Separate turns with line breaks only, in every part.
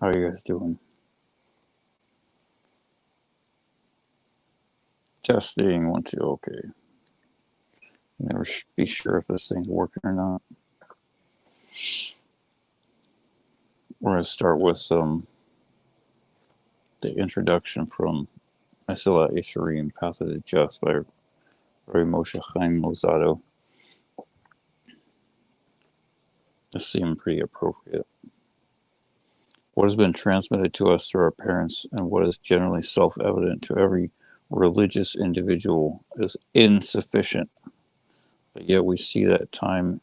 How are you guys doing? Testing, 1, 2, okay. Never be sure if this thing's working or not. We're going to start with the introduction from Mesilat Yesharim, Path of the Just by Rabbi Moshe Chaim Lozado. This seemed pretty appropriate. What has been transmitted to us through our parents and what is generally self-evident to every religious individual is insufficient. But yet we see that time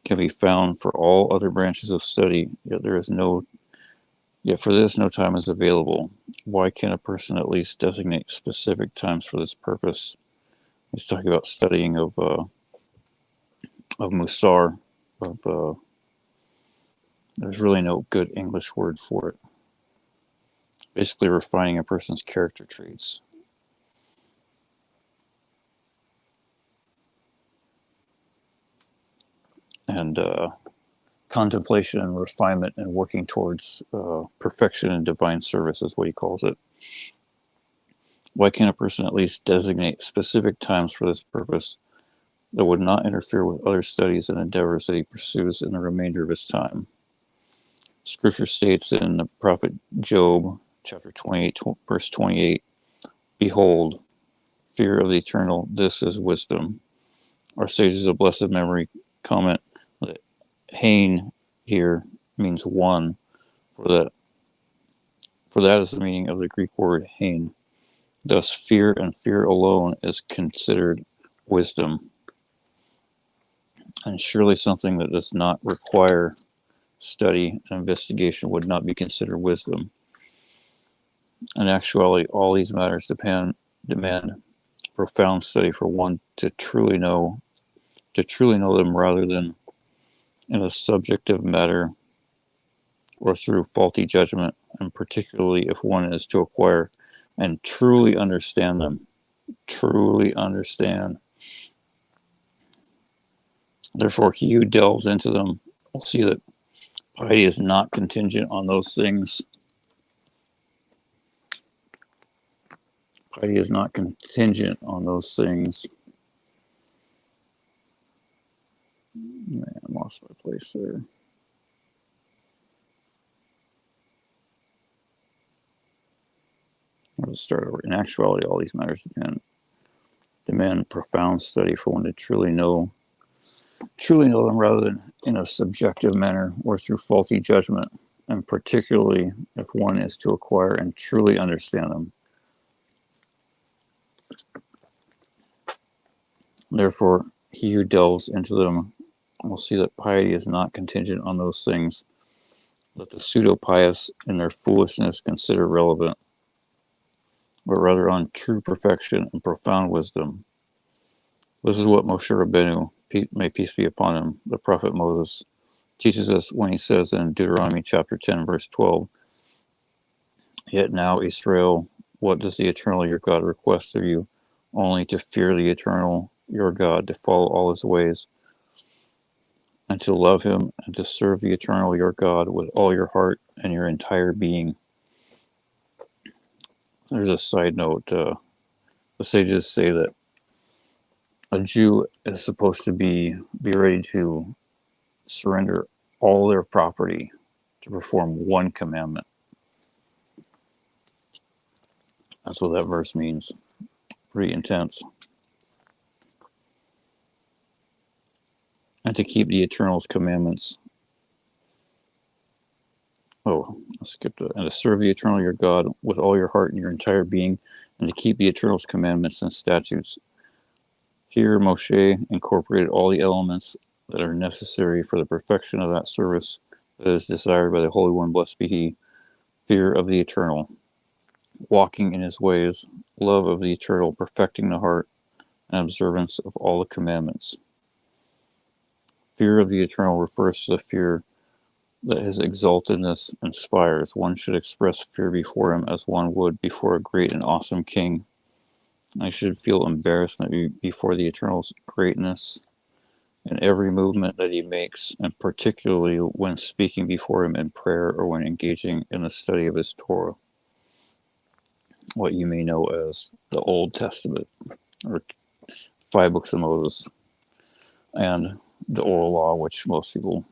can be found for all other branches of study, yet for this no time is available. Why can't a person at least designate specific times for this purpose? He's talking about studying of Musar, there's really no good English word for it. Basically refining a person's character traits. And contemplation and refinement and working towards perfection and divine service is what he calls it. Why can't a person at least designate specific times for this purpose that would not interfere with other studies and endeavors that he pursues in the remainder of his time? Scripture states in the prophet Job, chapter 28, verse 28, "Behold, fear of the eternal, this is wisdom." Our sages of blessed memory comment that Hain here means one, for that is the meaning of the Greek word Hain. Thus, fear and fear alone is considered wisdom. And surely something that does not require study and investigation would not be considered wisdom. In actuality, all these matters demand profound study for one to truly know them rather than in a subjective matter or through faulty judgment, and particularly if one is to acquire and truly understand them. Truly understand. Therefore, he who delves into them will see that piety is not contingent on those things. Piety is not contingent on those things. Man, I lost my place there. I'll start over. In actuality, all these matters demand profound study for one to truly know them rather than in a subjective manner or through faulty judgment, and particularly if one is to acquire and truly understand them. Therefore, he who delves into them will see that piety is not contingent on those things that the pseudo-pious in their foolishness consider relevant, but rather on true perfection and profound wisdom. This is what Moshe Rabbeinu, may peace be upon him, the prophet Moses, teaches us when he says in Deuteronomy chapter 10, verse 12, "Yet now, Israel, what does the eternal your God request of you? Only to fear the eternal your God, to follow all his ways, and to love him, and to serve the eternal your God with all your heart and your entire being." There's a side note. The sages say that a Jew is supposed to be ready to surrender all their property to perform one commandment. That's what that verse means. Pretty intense. And to keep the Eternal's commandments. Oh, I skipped it. And to serve the Eternal your God with all your heart and your entire being, and to keep the Eternal's commandments and statutes. Here, Moshe incorporated all the elements that are necessary for the perfection of that service that is desired by the Holy One, blessed be he: fear of the Eternal, walking in his ways, love of the Eternal, perfecting the heart, and observance of all the commandments. Fear of the Eternal refers to the fear that his exaltedness inspires. One should express fear before him as one would before a great and awesome king. I should feel embarrassment before the Eternal's greatness in every movement that he makes, and particularly when speaking before him in prayer or when engaging in the study of his Torah, what you may know as the Old Testament, or 5 books of Moses, and the oral law, which most people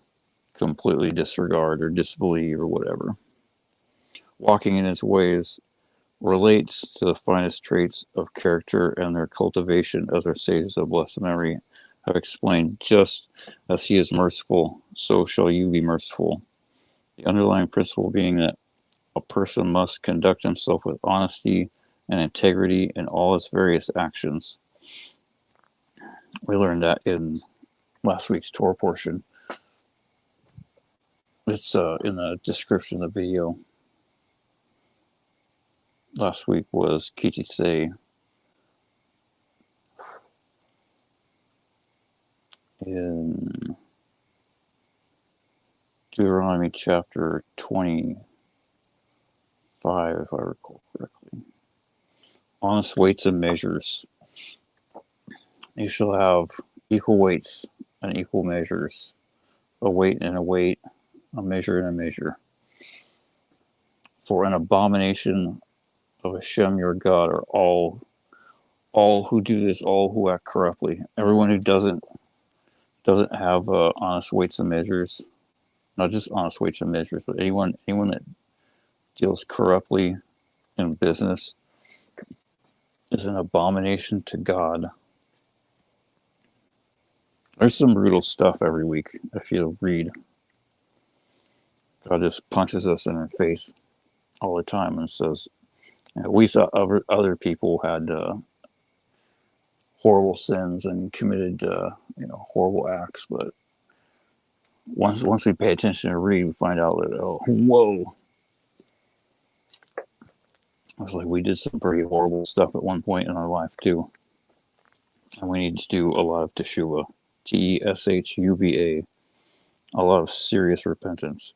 completely disregard or disbelieve or whatever. Walking in his ways relates to the finest traits of character and their cultivation, as our sages of blessed memory have explained. Just as he is merciful, so shall you be merciful. The underlying principle being that a person must conduct himself with honesty and integrity in all his various actions. We learned that in last week's Torah portion. It's in the description of the video. Last week was Ki Tavo in Deuteronomy chapter 25, if I recall correctly. Honest weights and measures. You shall have equal weights and equal measures, a weight and a weight, a measure and a measure. For an abomination of Hashem your God are all who do this, all who act corruptly. Everyone who doesn't have honest weights and measures, not just honest weights and measures, but anyone that deals corruptly in business is an abomination to God. There's some brutal stuff every week if you read. God just punches us in the face all the time and says, we thought other people had horrible sins and committed horrible acts, but once we pay attention to read, we find out that, oh, whoa, it's like we did some pretty horrible stuff at one point in our life too, and we need to do a lot of teshuva, teshuva, a lot of serious repentance.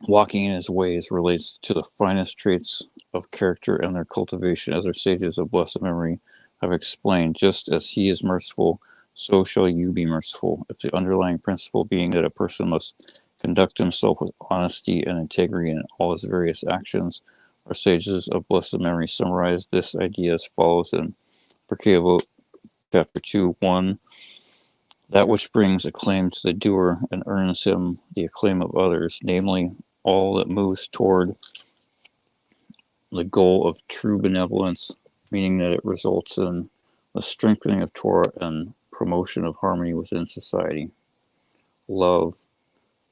Walking in his ways relates to the finest traits of character and their cultivation, as our sages of blessed memory have explained. Just as he is merciful, so shall you be merciful. If the underlying principle being that a person must conduct himself with honesty and integrity in all his various actions, our sages of blessed memory summarize this idea as follows in Ki Tavo, chapter 2:1. That which brings acclaim to the doer and earns him the acclaim of others, namely all that moves toward the goal of true benevolence, meaning that it results in the strengthening of Torah and promotion of harmony within society. Love,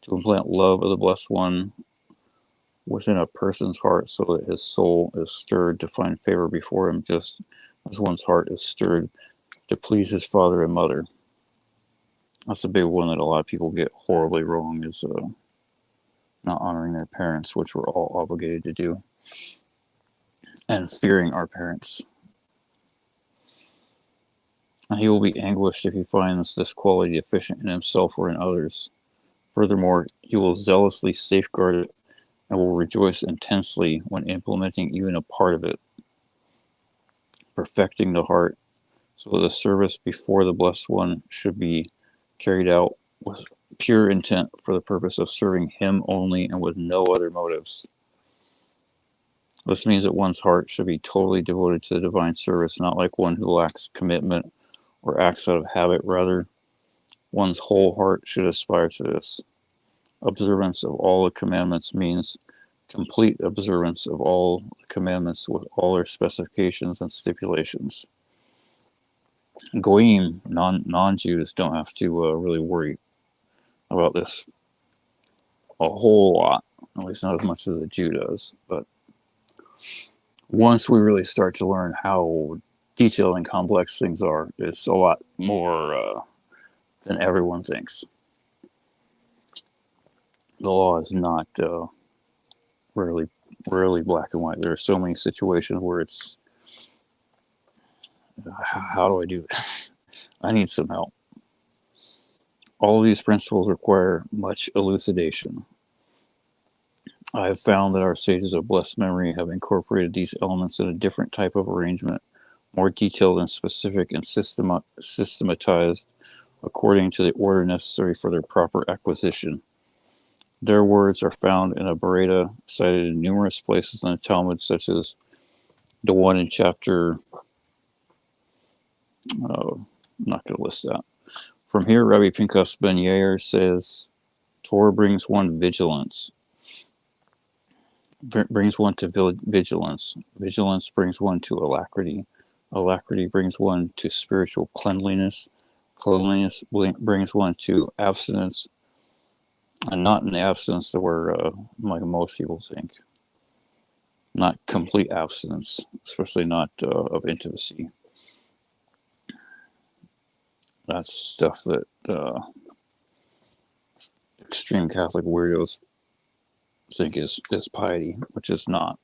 to implant love of the Blessed One within a person's heart so that his soul is stirred to find favor before him, just as one's heart is stirred to please his father and mother. That's a big one that a lot of people get horribly wrong, is not honoring their parents, which we're all obligated to do, and fearing our parents. And he will be anguished if he finds this quality deficient in himself or in others. Furthermore, he will zealously safeguard it and will rejoice intensely when implementing even a part of it, perfecting the heart so that the service before the Blessed One should be carried out with pure intent for the purpose of serving him only and with no other motives. This means that one's heart should be totally devoted to the divine service, not like one who lacks commitment or acts out of habit. Rather, one's whole heart should aspire to this. Observance of all the commandments means complete observance of all the commandments with all their specifications and stipulations. Goyim, non-Jews, don't have to really worry about this a whole lot, at least not as much as a Jew does. But once we really start to learn how detailed and complex things are, it's a lot more than everyone thinks. The law is not rarely black and white. There are so many situations where it's, how do I do this? I need some help. All of these principles require much elucidation. I have found that our sages of blessed memory have incorporated these elements in a different type of arrangement, more detailed and specific and systematized according to the order necessary for their proper acquisition. Their words are found in a Bereta cited in numerous places in the Talmud, such as the one in chapter, I'm not going to list that. From here, Rabbi Pinchas ben Yair says, Torah brings one vigilance. Brings one to vigilance. Vigilance brings one to alacrity. Alacrity brings one to spiritual cleanliness. Cleanliness brings one to abstinence, and not in the abstinence that where like most people think. Not complete abstinence, especially not of intimacy. That's stuff that extreme Catholic weirdos think is piety, which is not.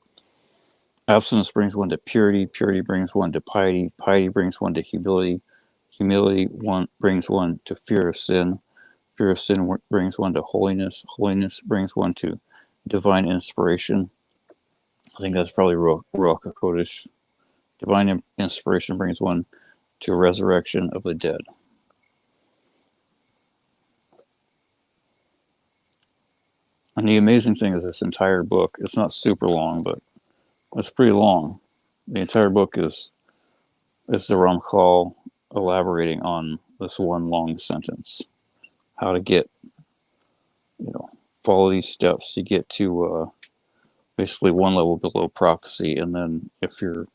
Abstinence brings one to purity. Purity brings one to piety. Piety brings one to humility. Humility brings one to fear of sin. Fear of sin brings one to holiness. Holiness brings one to divine inspiration. I think that's probably Ruach HaKodesh. Divine inspiration brings one to resurrection of the dead. And the amazing thing is this entire book, it's not super long, but it's pretty long. The entire book is the Ramchal elaborating on this one long sentence. How to get, follow these steps to get to basically one level below prophecy. And then if you're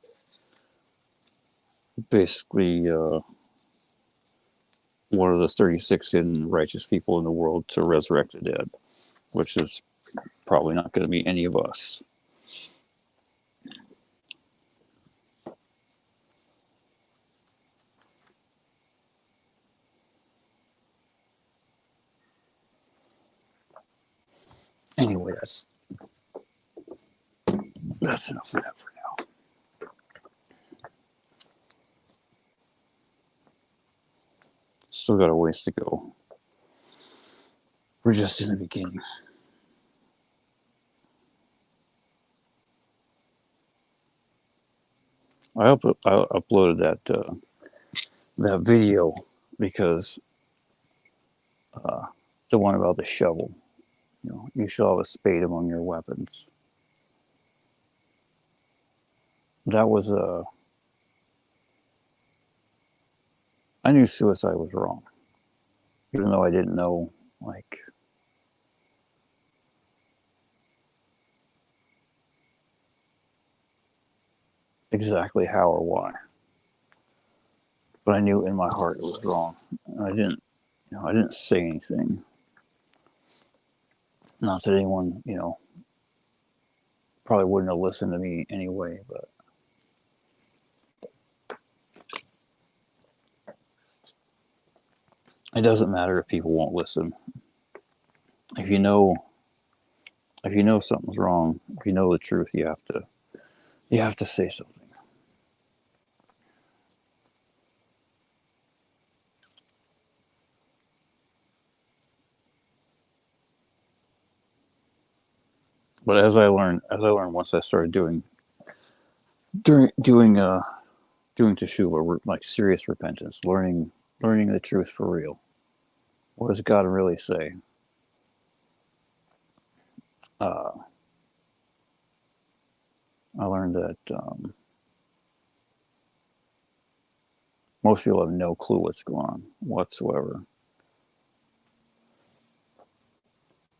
basically one of the 36 hidden righteous people in the world to resurrect the dead, which is probably not going to be any of us. Anyway, that's enough of that for now. Still got a ways to go. We're just in the beginning. I uploaded that video because the one about the shovel. You shall have a spade among your weapons. That was I knew suicide was wrong, even though I didn't know exactly how or why. But I knew in my heart it was wrong. And I didn't say anything. Not that anyone, probably wouldn't have listened to me anyway, but it doesn't matter if people won't listen. If you know something's wrong, if you know the truth, you have to say something. But as I learned once I started doing teshuva, like serious repentance, learning the truth for real. What does God really say? I learned that most people have no clue what's going on whatsoever.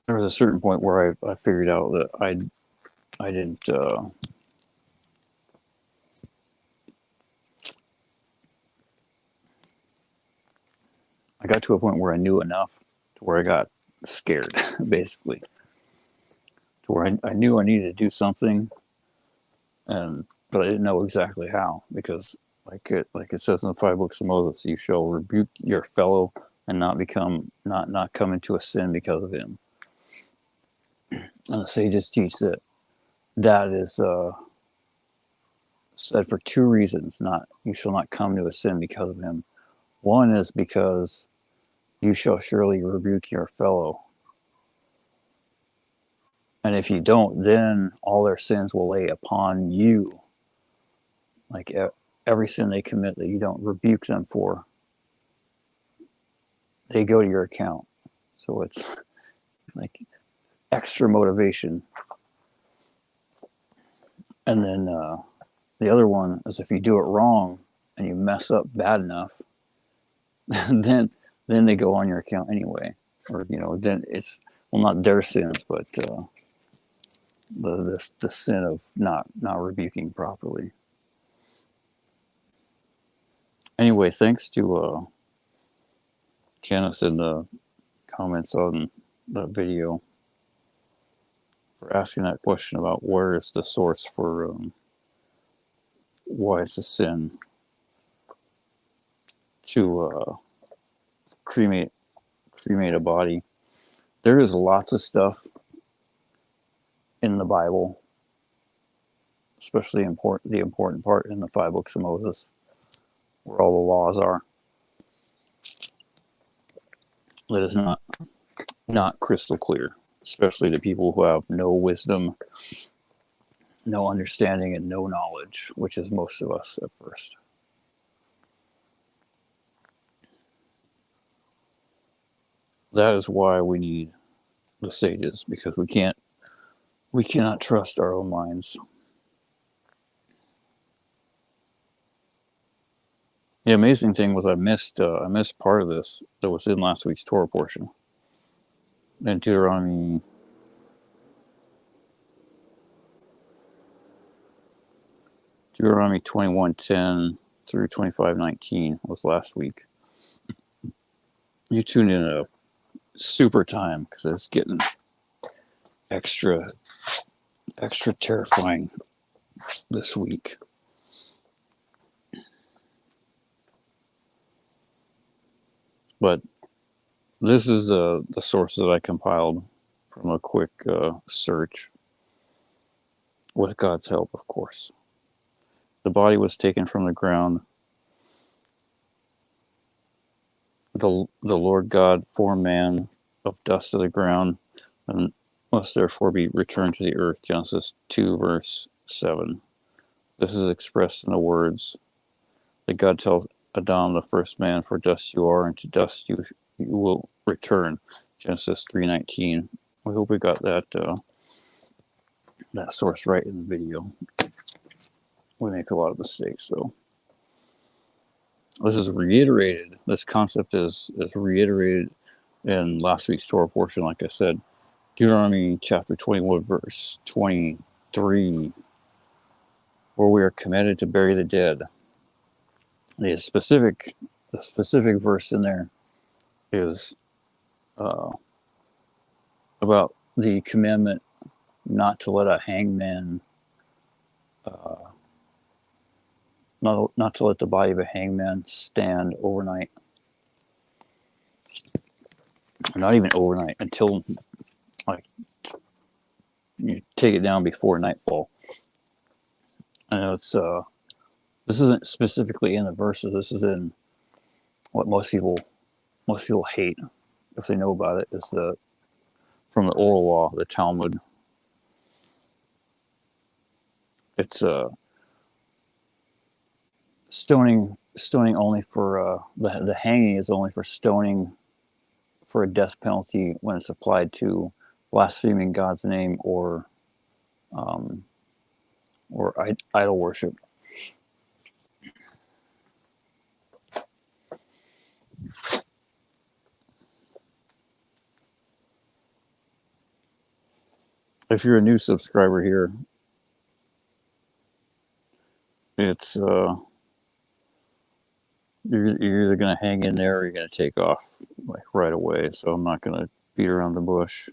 There was a certain point where I figured out that I didn't. I got to a point where I knew enough to where I got scared, basically. To where I knew I needed to do something, but I didn't know exactly how, because like it says in the 5 books of Moses, you shall rebuke your fellow and not come into a sin because of him. And the sages teach that is said for 2 reasons. You shall not come to a sin because of him. One is because you shall surely rebuke your fellow. And if you don't, then all their sins will lay upon you. Like every sin they commit that you don't rebuke them for, they go to your account. So it's like extra motivation. And then the other one is if you do it wrong and you mess up bad enough, then they go on your account anyway. Or, then it's, well, not their sins, but the sin of not rebuking properly. Anyway, thanks to Kenneth in the comments on the video for asking that question about where is the source for why it's a sin to cremate a body. There is lots of stuff in the Bible, especially the important part in the 5 books of Moses, where all the laws are, that is not crystal clear, especially to people who have no wisdom, no understanding, and no knowledge, which is most of us at first. That is why we need the sages, because we cannot trust our own minds. The amazing thing was I missed part of this that was in last week's Torah portion. In Deuteronomy 21:10 through 25:19 was last week. You tuned in at a super time because it's getting extra terrifying this week. But this is the source that I compiled from a quick search, with God's help, of course. The body was taken from the ground. The Lord God formed man of dust of the ground, and must therefore be returned to the earth. Genesis 2, verse 7. This is expressed in the words that God tells Adam, the first man, for dust you are, and to dust you will return. Genesis 3:19. We hope we got that source right in the video. We make a lot of mistakes, though. This is reiterated. This concept is reiterated in last week's Torah portion, like I said. Deuteronomy chapter 21, verse 23, where we are commanded to bury the dead. The specific verse in there is about the commandment not to let a hangman, not to let the body of a hangman stand overnight. Not even overnight, until like you take it down before nightfall. I know it's this isn't specifically in the verses. This is in what most people hate, if they know about it, is from the oral law, the Talmud. It's stoning only for the hanging is only for stoning for a death penalty when it's applied to blaspheming God's name or idol worship. If you're a new subscriber here, it's you're either going to hang in there or you're going to take off like right away. So I'm not going to beat around the bush.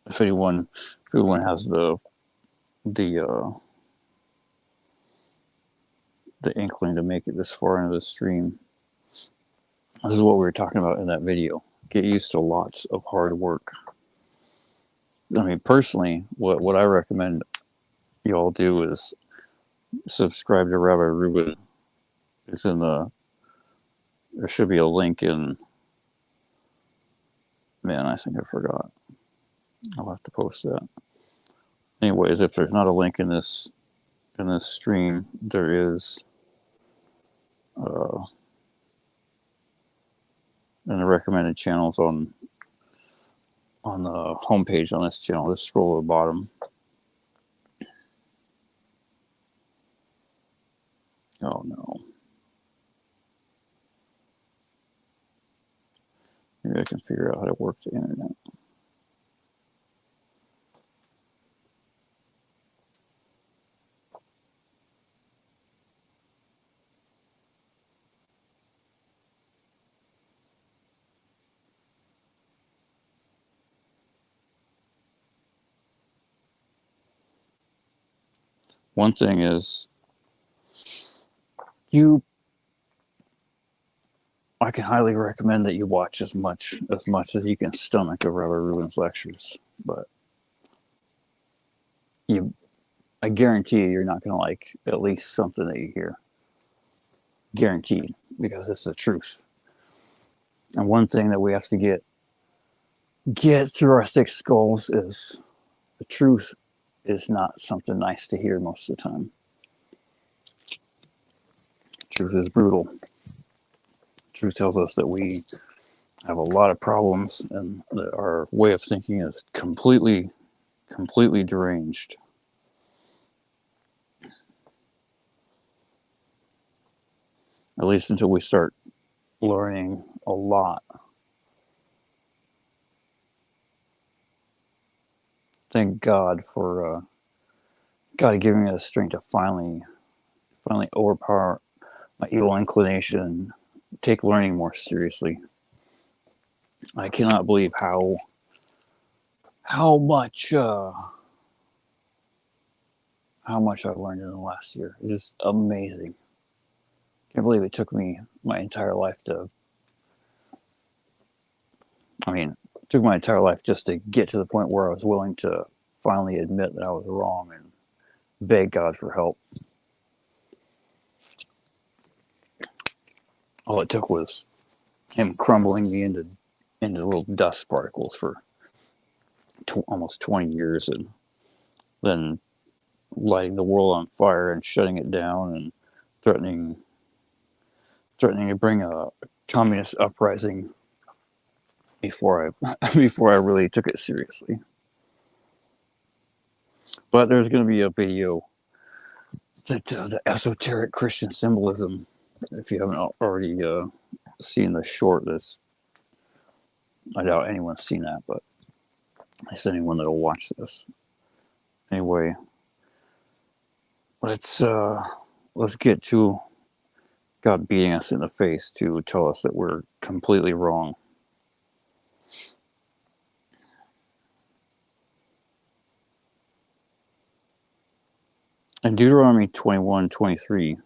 If anyone has the inkling to make it this far into the stream, this is what we were talking about in that video. Get used to lots of hard work. I mean, personally, what I recommend you all do is subscribe to Rabbi Reuben. It's in the There should be a link in. Man, I think I forgot. I'll have to post that. Anyways, if there's not a link in this stream, there is in the recommended channels on the homepage on this channel. Just scroll to the bottom. Oh no. Maybe I can figure out how to work the internet. One thing is, I can highly recommend that you watch as much as you can stomach of Rabbi Reuben's lectures, but I guarantee you're not going to like at least something that you hear. Guaranteed, because it's the truth. And one thing that we have to get through our thick skulls is the truth is not something nice to hear most of the time. Truth is brutal. Truth tells us that we have a lot of problems and that our way of thinking is completely deranged. At least until we start learning a lot. Thank God for God giving us strength to finally overpower my evil inclination, take learning more seriously. I cannot believe how much I've learned in the last year. It is amazing. Can't believe it took me my entire life just to get to the point where I was willing to finally admit that I was wrong and beg God for help. All it took was him crumbling me into little dust particles for almost 20 years, and then lighting the world on fire and shutting it down and threatening to bring a communist uprising before I really took it seriously. But there's going to be a video that the esoteric Christian symbolism, if you haven't already seen the short, I doubt anyone's seen that, but it's anyone that'll watch this. Anyway, let's get to God beating us in the face to tell us that we're completely wrong. In Deuteronomy 21:23,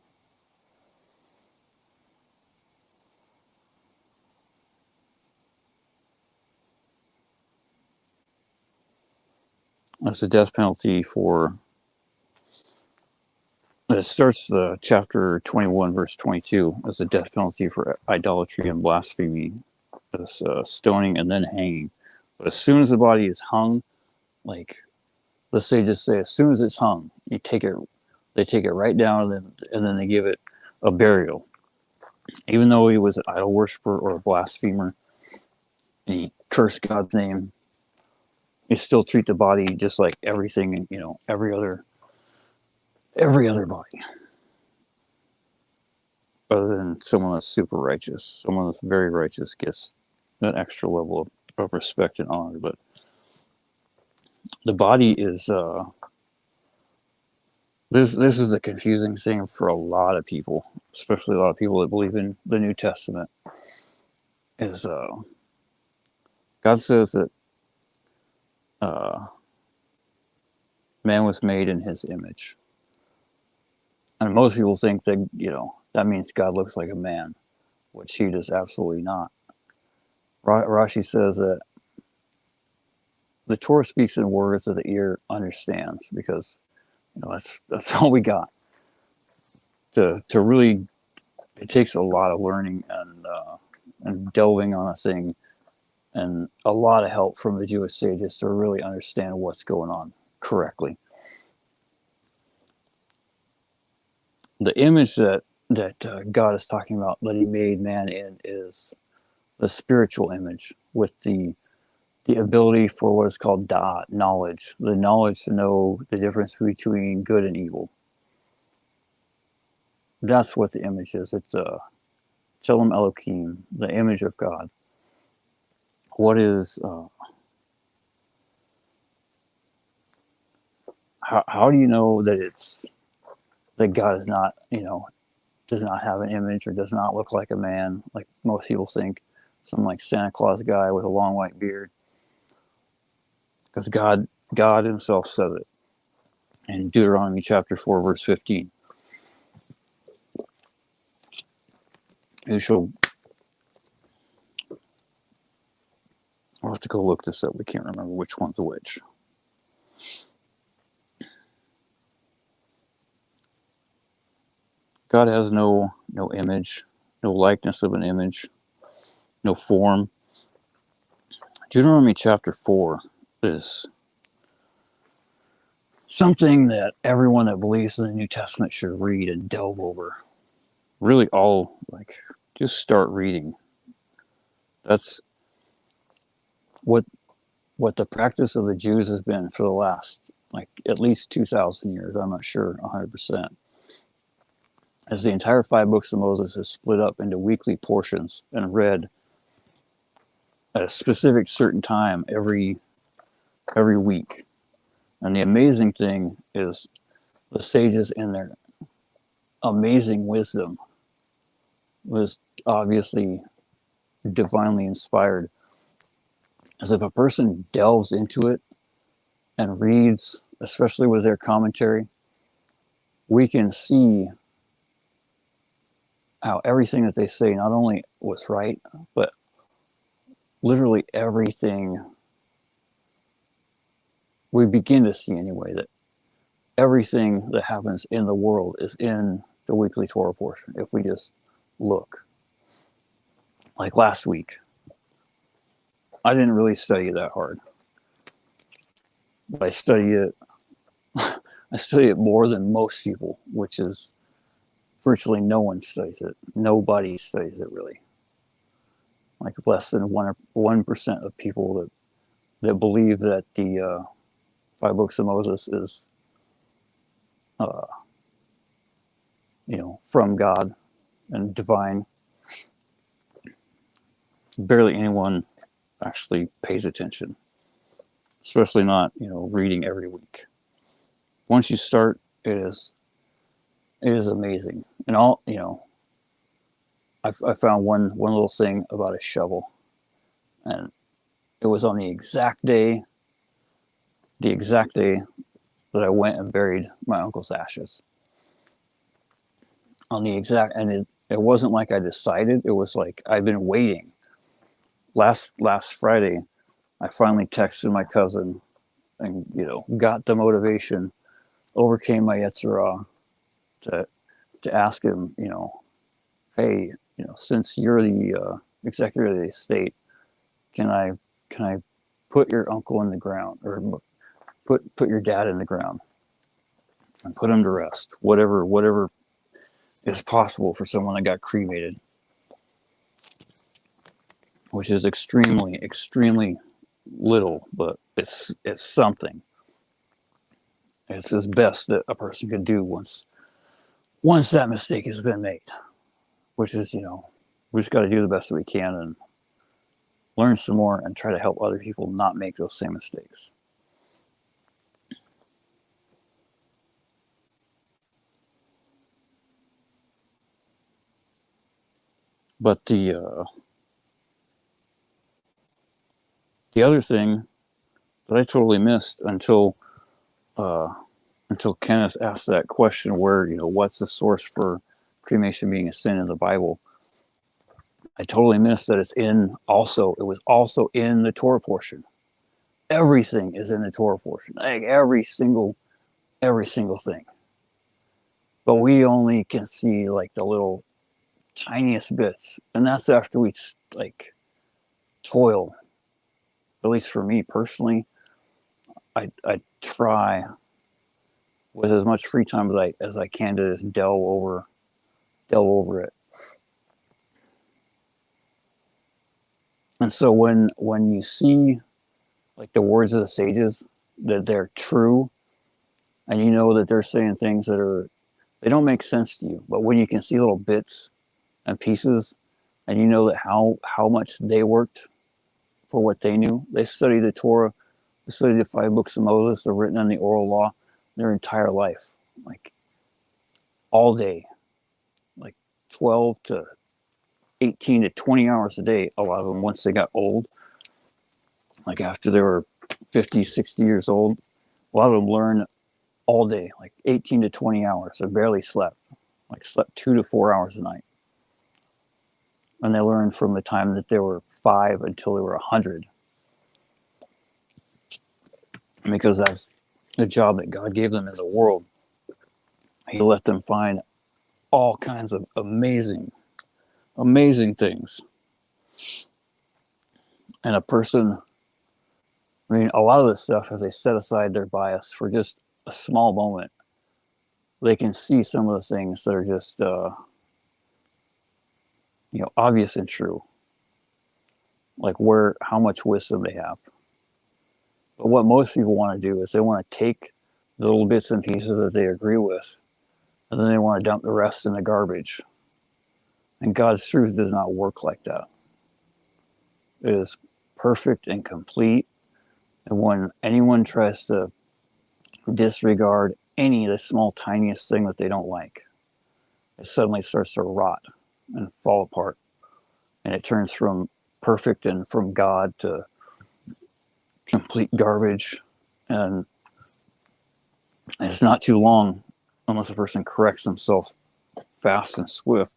that's the death penalty for. It starts the chapter 21, verse 22, as the death penalty for idolatry and blasphemy, as stoning and then hanging. But as soon as the body is hung, like, let's say, as soon as it's hung, they take it right down, and then they give it a burial. Even though he was an idol worshiper or a blasphemer, and he cursed God's name, you still treat the body just like everything, every other body. Other than someone that's super righteous. Someone that's very righteous gets an extra level of respect and honor. But the body is this is the confusing thing for a lot of people, especially a lot of people that believe in the New Testament, is God says that man was made in his image. And most people think that, that means God looks like a man, which he does absolutely not. Rashi says that the Torah speaks in words that the ear understands, because that's all we got to really it takes a lot of learning and delving on a thing, and a lot of help from the Jewish sages to really understand what's going on correctly. The image that God is talking about that he made man in is the spiritual image, with the ability for what is called da'at, knowledge, the knowledge to know the difference between good and evil. That's what the image is. It's Tzelem Elohim, the image of God. What is how do you know that God is not, does not have an image or does not look like a man, like most people think, some like Santa Claus guy with a long white beard? Because God himself says it in Deuteronomy chapter 4, verse 15. I'll have to go look this up. We can't remember which one's which. God has no image, no likeness of an image, no form. Deuteronomy chapter 4 is something that everyone that believes in the New Testament should read and delve over. Really just start reading. That's what the practice of the Jews has been for the last, at least 2,000 years. I'm not sure 100%. As the entire 5 books of Moses is split up into weekly portions and read at a specific certain time every week. And the amazing thing is the sages in their amazing wisdom was obviously divinely inspired. As if a person delves into it and reads, especially with their commentary, we can see how everything that they say not only was right, but literally everything, we begin to see anyway, that everything that happens in the world is in the weekly Torah portion if we just look. Like last week, I didn't really study it that hard, but I study it more than most people, which is virtually no one studies it. Nobody studies it really. Like less than 1% of people that believe that the 5 books of Moses is, from God and divine. Barely anyone actually pays attention, especially not, reading every week. Once you start, it is amazing. And I found one little thing about a shovel, and it was on the exact day that I went and buried my uncle's ashes. And it wasn't like I decided. It was like I've been waiting. Last Friday, I finally texted my cousin and, got the motivation, overcame my Yetzirah to ask him, hey, since you're the executor of the estate, can I put your uncle in the ground, or put your dad in the ground and put him to rest, whatever is possible for someone that got cremated, which is extremely, extremely little, but it's something. It's as best that a person can do once that mistake has been made, which is, we just got to do the best that we can and learn some more and try to help other people not make those same mistakes. But the other thing that I totally missed until Kenneth asked that question, where, what's the source for cremation being a sin in the Bible? I totally missed that it was also in the Torah portion. Everything is in the Torah portion, like every single thing. But we only can see like the little tiniest bits. And that's after we like toil. At least for me personally, I try with as much free time as I can to just delve over it. And so when you see like the words of the sages, that they're true, and you know that they're saying things they don't make sense to you, but when you can see little bits and pieces, and you know that how much they worked for what they knew. They studied the Torah, they studied the 5 books of Moses, they're written on the oral law their entire life, like all day, like 12 to 18 to 20 hours a day. A lot of them, once they got old, like after they were 50, 60 years old, a lot of them learned all day, like 18 to 20 hours. They barely slept, like slept 2 to 4 hours a night. And they learned from the time that they were 5 until they were 100. Because that's the job that God gave them in the world. He let them find all kinds of amazing things. And a person, I mean, a lot of this stuff, if they set aside their bias for just a small moment, they can see some of the things that are just, obvious and true. Like how much wisdom they have. But what most people want to do is they want to take the little bits and pieces that they agree with, and then they want to dump the rest in the garbage. And God's truth does not work like that. It is perfect and complete. And when anyone tries to disregard any of the small, tiniest thing that they don't like, it suddenly starts to rot and fall apart. And it turns from perfect and from God to complete garbage. And it's not too long, unless a person corrects themselves fast and swift,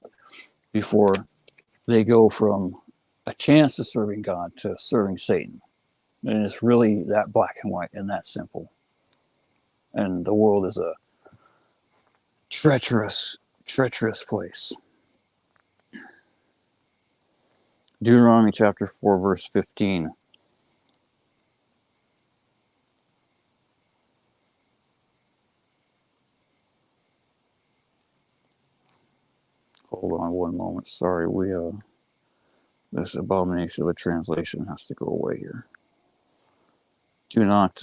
before they go from a chance of serving God to serving Satan. And it's really that black and white and that simple. And the world is a treacherous place. Deuteronomy chapter 4, verse 15. Hold on one moment. Sorry, this abomination of a translation has to go away here. Do not,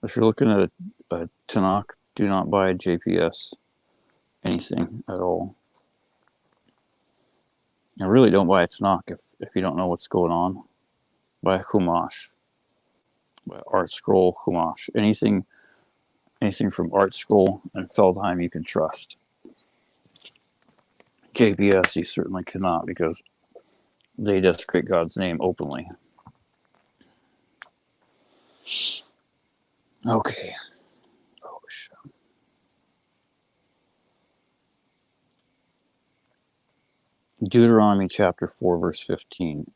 if you're looking at a Tanakh, do not buy a JPS, anything at all. And really don't buy a Tanakh if you don't know what's going on. Buy a Chumash, buy Art Scroll Chumash. Anything from Art Scroll and Feldheim you can trust. JPS you certainly cannot, because they desecrate God's name openly. Okay. Oh, shit. Deuteronomy chapter 4, verse 15.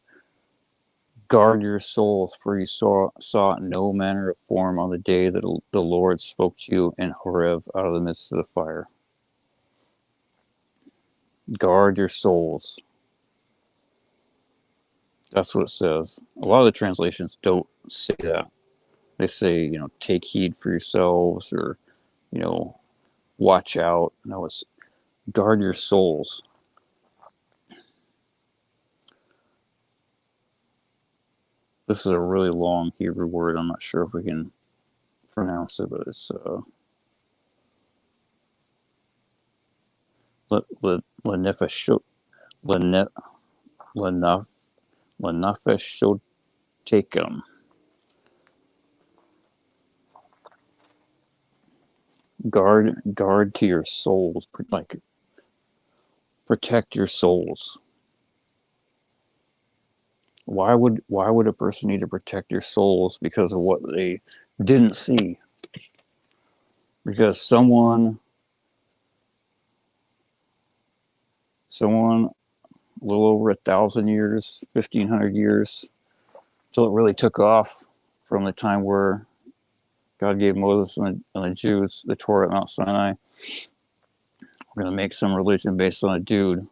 Guard your souls, for you saw no manner of form on the day that the Lord spoke to you in Horeb out of the midst of the fire. Guard your souls. That's what it says. A lot of the translations don't say that. They say, take heed for yourselves, or, watch out. No, it's guard your souls. This is a really long Hebrew word. I'm not sure if we can pronounce it, but it's lenefeshotekum. Guard to your souls, like protect your souls. Why would a person need to protect their souls because of what they didn't see? Because someone a little over 1,000 years, 1,500 years, till it really took off from the time where God gave Moses and the Jews the Torah at Mount Sinai. We're going to make some religion based on a dude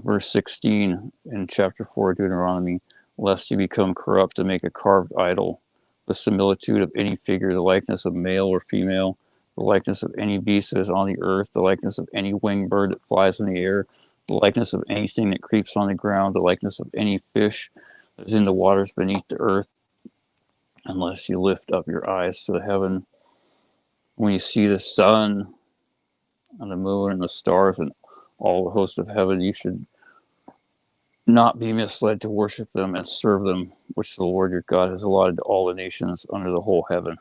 Verse 16 in chapter 4 of Deuteronomy, lest you become corrupt and make a carved idol, the similitude of any figure, the likeness of male or female, the likeness of any beast that is on the earth, the likeness of any winged bird that flies in the air, the likeness of anything that creeps on the ground, the likeness of any fish that is in the waters beneath the earth, unless you lift up your eyes to the heaven. When you see the sun and the moon and the stars and all the hosts of heaven, you should not be misled to worship them and serve them, which the Lord your God has allotted to all the nations under the whole heaven.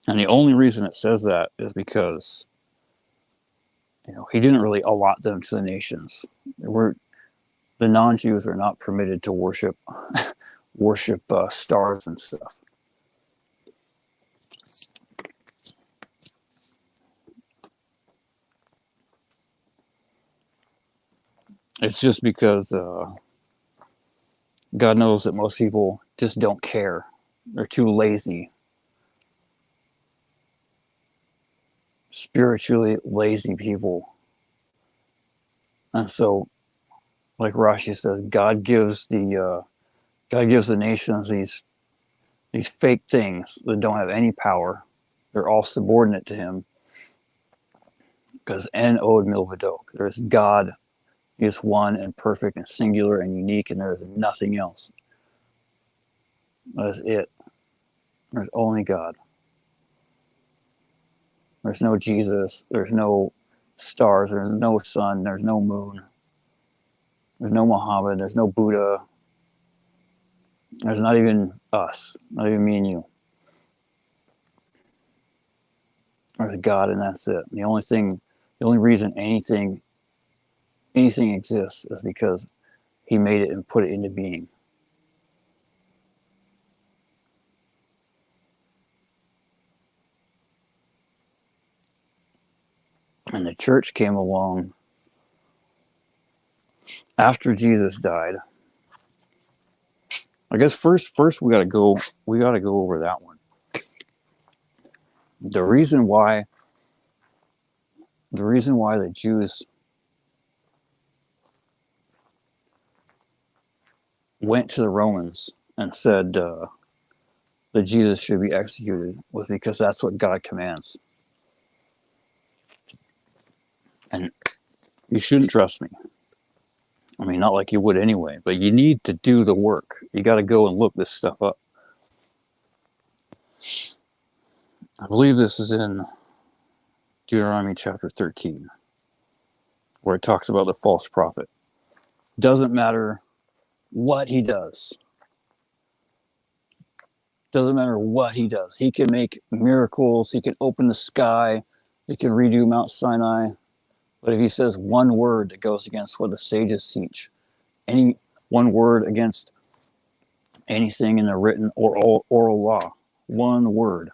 And the only reason it says that is because, he didn't really allot them to the nations. The non-Jews are not permitted to worship stars and stuff. It's just because God knows that most people just don't care. They're too lazy. Spiritually lazy people. And so, like Rashi says, God gives the nations these fake things that don't have any power. They're all subordinate to him. Because en od milvado. There's God. He is one and perfect and singular and unique, and there is nothing else. That is it. There's only God. There's no Jesus. There's no stars. There's no sun. There's no moon. There's no Muhammad. There's no Buddha. There's not even us. Not even me and you. There's God, and that's it. The only reason anything exists is because he made it and put it into being. And the church came along after Jesus died. I guess first we got to go over that one. The reason why the Jews went to the Romans and said that Jesus should be executed was because that's what God commands. And you shouldn't trust me. I mean, not like you would anyway, but you need to do the work. You got to go and look this stuff up. I believe this is in Deuteronomy chapter 13, where it talks about the false prophet. Doesn't matter what he does. Doesn't matter what he does. He can make miracles. He can open the sky. He can redo Mount Sinai. But if he says one word that goes against what the sages teach, any one word against anything in the written or oral law, one word,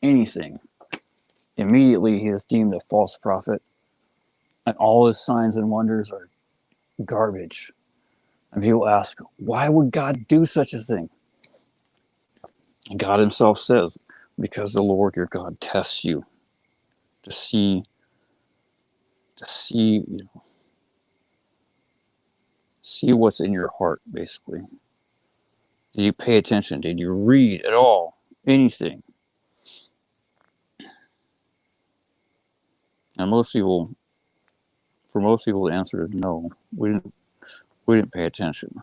anything, immediately he is deemed a false prophet, and all his signs and wonders are garbage. And people ask, why would God do such a thing? And God himself says, because the Lord your God tests you to see, see what's in your heart, basically. Did you pay attention? Did you read at all? Anything? And for most people, the answer is no. We didn't pay attention.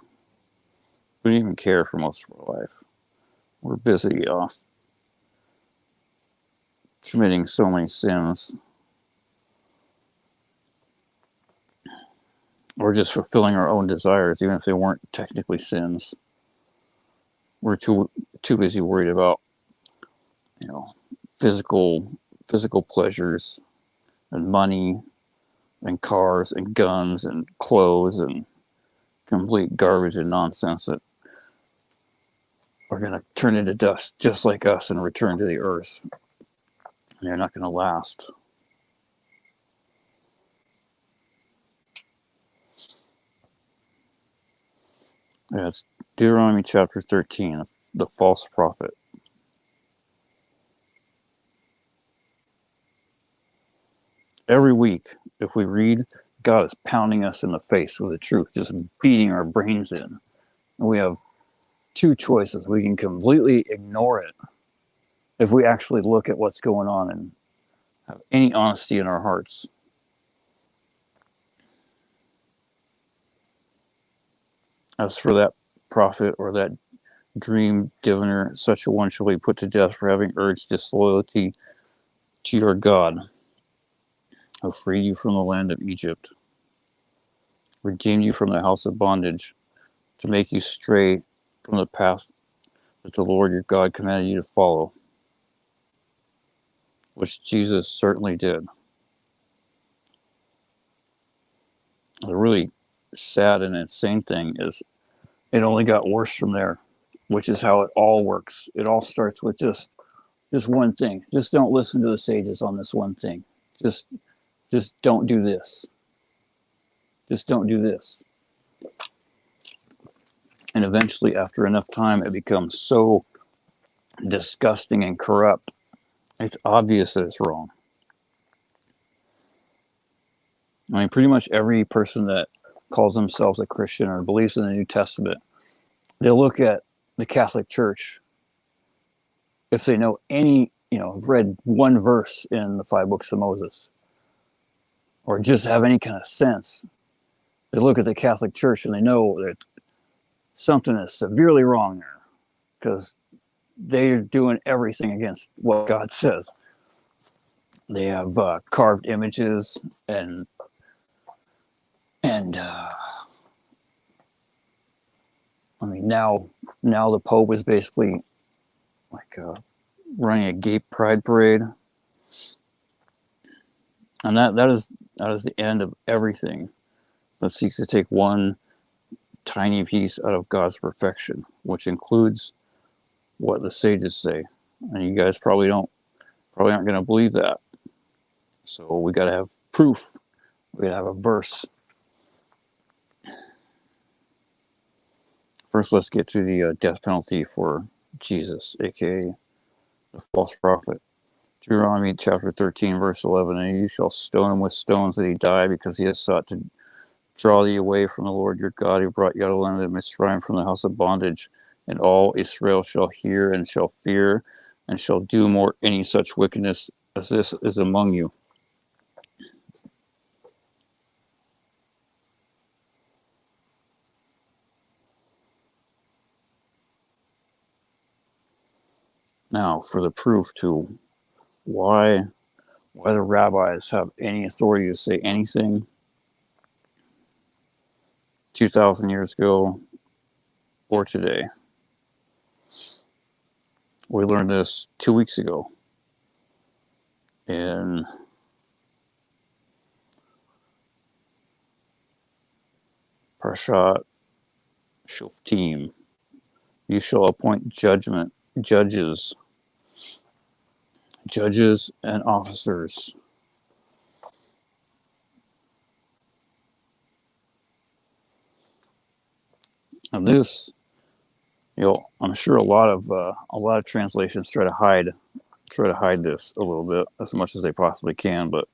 We didn't even care for most of our life. We're busy off committing so many sins. Or just fulfilling our own desires, even if they weren't technically sins. We're too busy worried about, physical pleasures and money and cars and guns and clothes and complete garbage and nonsense that are going to turn into dust just like us and return to the earth. And they're not going to last. Yeah, it's Deuteronomy chapter 13, the false prophet. Every week, If we read, God is pounding us in the face with the truth, just beating our brains in. And we have two choices. We can completely ignore it if we actually look at what's going on and have any honesty in our hearts. As for that prophet or that dream diviner, such a one shall be put to death for having urged disloyalty to your God, who freed you from the land of Egypt, redeemed you from the house of bondage, to make you stray from the path that the Lord your God commanded you to follow, which Jesus certainly did. The really sad and insane thing is it only got worse from there, which is how it all works. It all starts with just one thing. Just don't listen to the sages on this one thing. Just don't do this. Just don't do this. And eventually, after enough time, it becomes so disgusting and corrupt, it's obvious that it's wrong. I mean, pretty much every person that calls themselves a Christian or believes in the New Testament, they look at the Catholic Church. If they know any, read one verse in the 5 books of Moses, or just have any kind of sense, they look at the Catholic Church and they know that something is severely wrong there, because they're doing everything against what God says. They have carved images and I mean, now the Pope is basically like running a gay pride parade, and that is the end of everything that seeks to take one tiny piece out of God's perfection, which includes what the sages say. And you guys probably aren't going to believe that. So we got to have proof. We got to have a verse. First, let's get to the death penalty for Jesus, aka the false prophet. Deuteronomy chapter 13, verse 11, and you shall stone him with stones that he die, because he has sought to draw thee away from the Lord your God, who brought you out of the land of Mitzrayim, from the house of bondage. And all Israel shall hear and shall fear, and shall do more any such wickedness as this is among you. Now, for the proof to why the rabbis have any authority to say anything 2,000 years ago or today. We learned this 2 weeks ago in Parshat Shoftim. You shall appoint judges and officers. And this, I'm sure a lot of translations try to hide this a little bit as much as they possibly can, but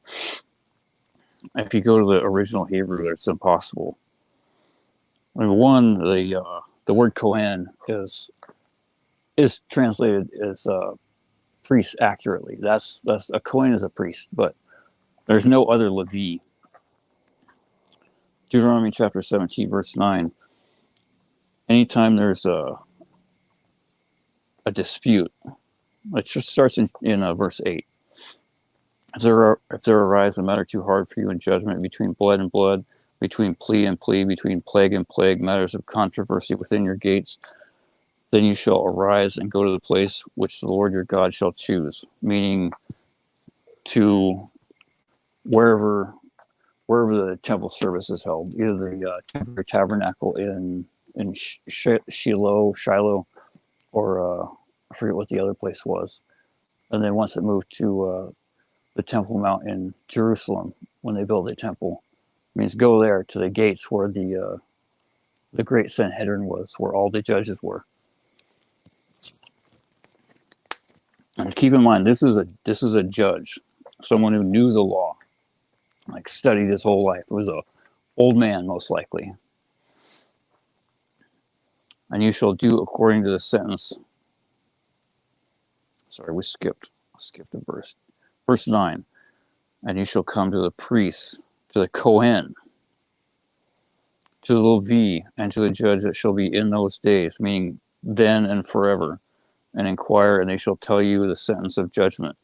if you go to the original Hebrew, it's impossible. I mean, one, the word Kohen is translated as priest accurately. That's a Kohen is a priest, but there's no other Levi. Deuteronomy chapter 17, verse 9. Anytime there's a dispute, it just starts in verse 8. If there arise a matter too hard for you in judgment, between blood and blood, between plea and plea, between plague and plague, matters of controversy within your gates, then you shall arise and go to the place which the Lord your God shall choose, meaning to wherever the temple service is held, either the temporary tabernacle in Shiloh, or I forget what the other place was. And then once it moved to the Temple Mount in Jerusalem, when they built the temple, it means go there to the gates where the great Sanhedrin was, where all the judges were. And keep in mind, this is a judge, someone who knew the law. like studied his whole life. It was a old man, most likely. And you shall do according to the sentence. Sorry, we skipped a verse. Verse 9. And you shall come to the priest, to the Kohen, to the Levi, and to the judge that shall be in those days, meaning then and forever, and inquire, and they shall tell you the sentence of judgment.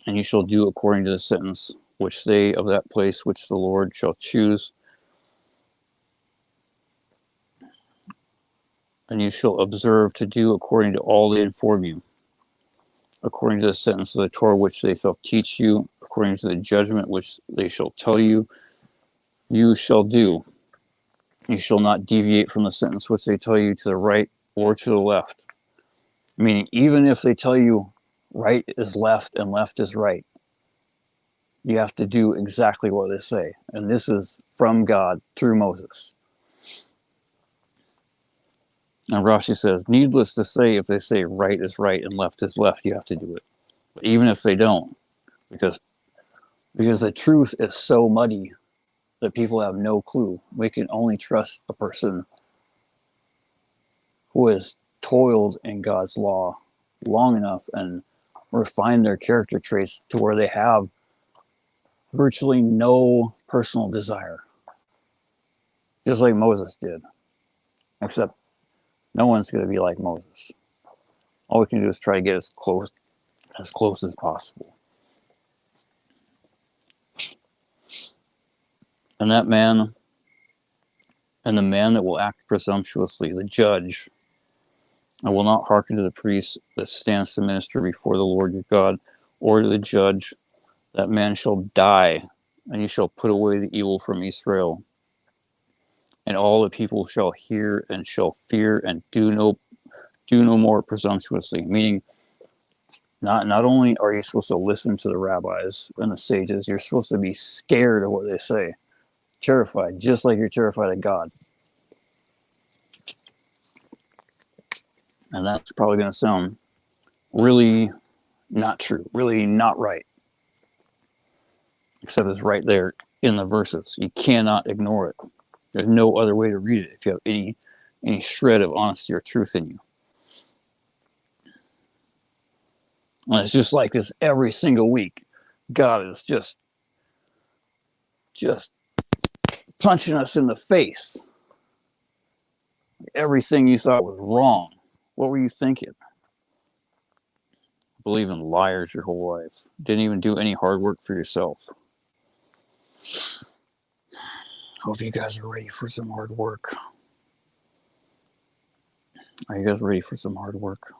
And you shall do according to the sentence which they of that place which the Lord shall choose. And you shall observe to do according to all they inform you, according to the sentence of the Torah which they shall teach you, according to the judgment which they shall tell you, you shall do. You shall not deviate from the sentence which they tell you to the right or to the left. Meaning, even if they tell you right is left and left is right, you have to do exactly what they say. And this is from God through Moses. And Rashi says, needless to say, if they say right is right and left is left, you have to do it. But even if they don't, because the truth is so muddy that people have no clue. We can only trust a person who has toiled in God's law long enough and refined their character traits to where they have virtually no personal desire. Just like Moses did. Except no one's going to be like Moses. All we can do is try to get as close as possible. And that man, and the man that will act presumptuously, the judge, I will not hearken to the priest that stands to minister before the Lord your God, or to the judge. That man shall die, and you shall put away the evil from Israel. And all the people shall hear and shall fear and do no more presumptuously. Meaning, not only are you supposed to listen to the rabbis and the sages, you're supposed to be scared of what they say. Terrified, just like you're terrified of God. And that's probably going to sound really not true, really not right. Except it's right there in the verses. You cannot ignore it. There's no other way to read it if you have any shred of honesty or truth in you. And it's just like this every single week. God is just punching us in the face. Everything you thought was wrong. What were you thinking? Believe in liars your whole life. Didn't even do any hard work for yourself. Hope you guys are ready for some hard work. Are you guys ready for some hard work?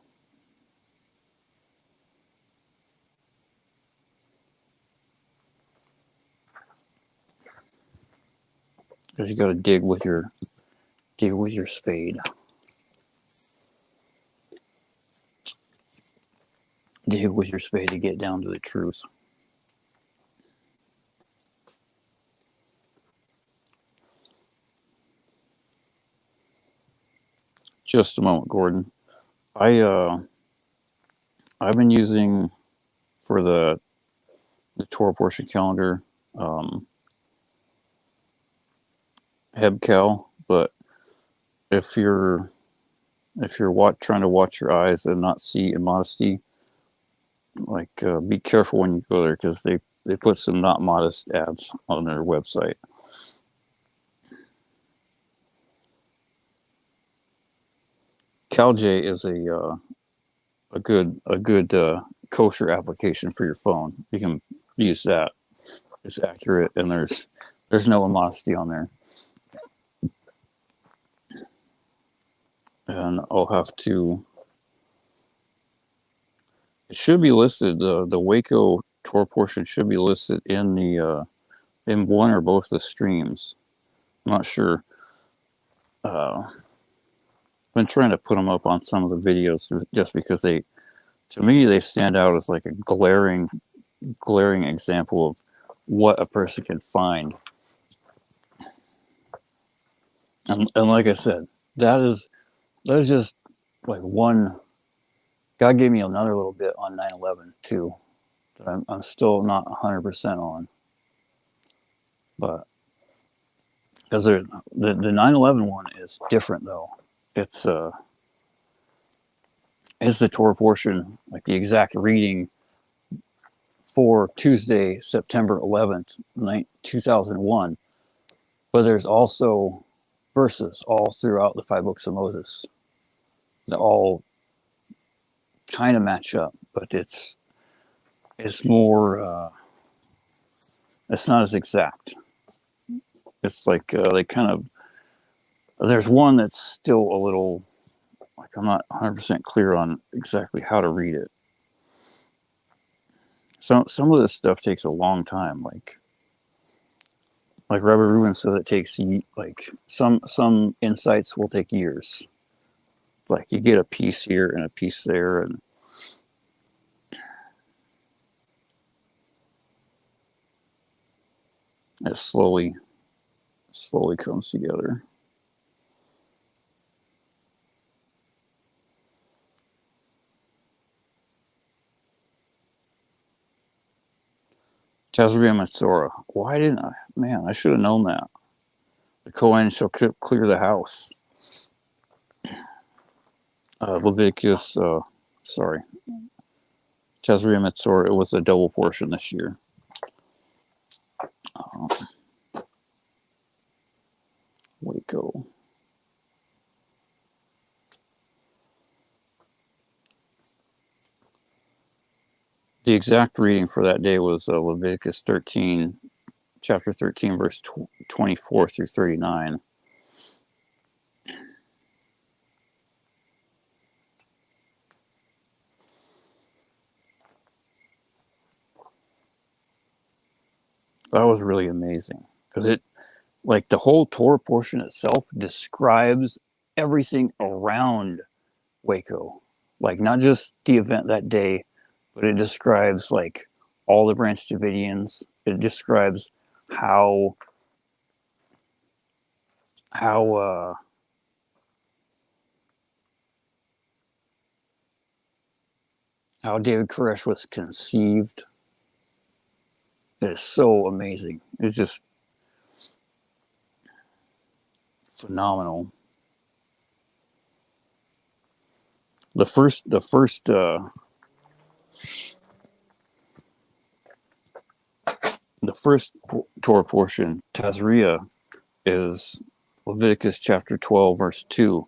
Because you got to dig with your spade. Dig with your spade to get down to the truth. Just a moment, Gordon. I've been using for the Torah portion calendar Hebcal, but if you're trying to watch your eyes and not see immodesty, like be careful when you go there, because they put some not modest ads on their website. CalJ is a good kosher application for your phone. You can use that. It's accurate, and there's no immodesty on there. And I'll have to. It should be listed. The Waco Torah portion should be listed in the in one or both the streams. I'm not sure. I've been trying to put them up on some of the videos just because to me, they stand out as like a glaring example of what a person can find. And like I said, that is just like one. God gave me another little bit on 9/11 too that I'm still not 100% on. But because the 9/11 one is different though. It's the Torah portion, like the exact reading for Tuesday, September 11th, 2001. But there's also verses all throughout the 5 books of Moses that all kind of match up, but it's more, it's not as exact. It's like they kind of, there's one that's still a little, like I'm not 100% clear on exactly how to read it. Some of this stuff takes a long time, like Rabbi Reuben says it takes, like some insights will take years. Like you get a piece here and a piece there, and it slowly comes together. Tetragrammaton Torah. Why didn't I? Man, I should have known that. The Kohen shall clear the house. Leviticus, sorry. Tetragrammaton Torah, it was a double portion this year. Waco. The exact reading for that day was Leviticus 13, chapter 13, verse 24 through 39. That was really amazing because it, like the whole Torah portion itself describes everything around Waco, like not just the event that day, but it describes like all the Branch Davidians. It describes how David Koresh was conceived. It is so amazing. It's just phenomenal. The first Torah portion, Tazria, is Leviticus chapter 12, verse 2.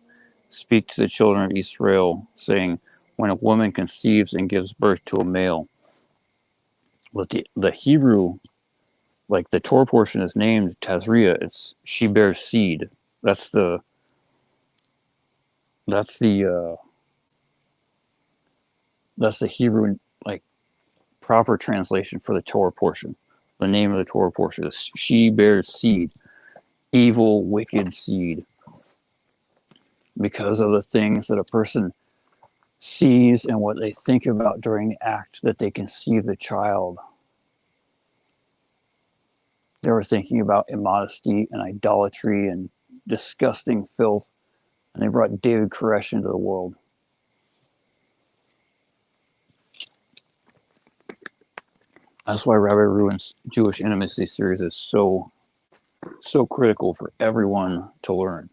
Speak to the children of Israel, saying, when a woman conceives and gives birth to a male. But the Hebrew, like the Torah portion is named Tazria, it's she bears seed. That's the Hebrew, like, proper translation for the Torah portion. The name of the Torah portion is she bears seed, evil, wicked seed, because of the things that a person sees and what they think about during the act that they conceive the child. They were thinking about immodesty and idolatry and disgusting filth, and they brought David Koresh into the world. That's why Rabbi Reuben's Jewish Intimacy series is so critical for everyone to learn.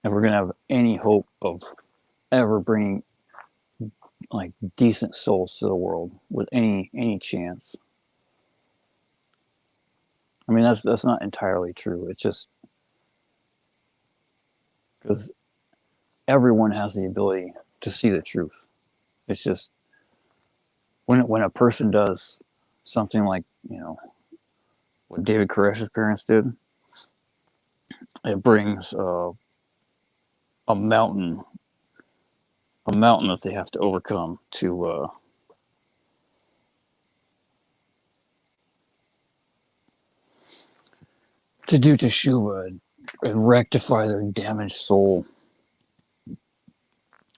If we're going to have any hope of ever bringing like decent souls to the world with any chance. I mean, that's not entirely true. It's just because everyone has the ability to see the truth. It's just when a person does something like, what David Koresh's parents did, it brings a mountain that they have to overcome to do teshuvah and rectify their damaged soul.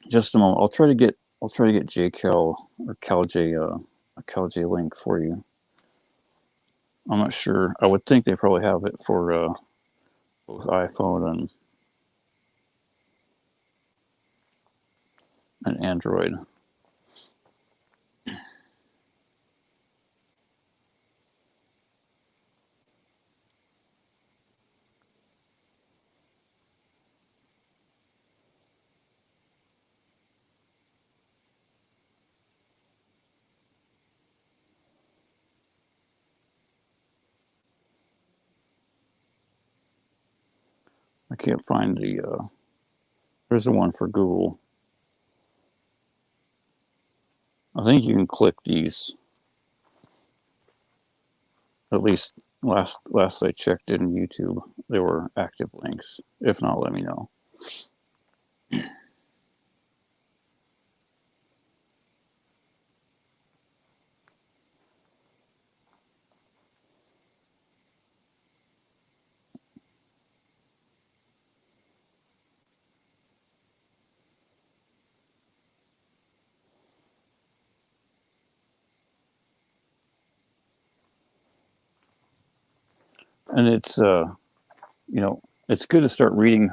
Just a moment. I'll try to get JCal or CalJ a CalJ link for you. I'm not sure. I would think they probably have it for both iPhone and Android. I can't find the, there's the one for Google. I think you can click these. At least last I checked in YouTube, there were active links. If not, let me know. And it's you know, it's good to start reading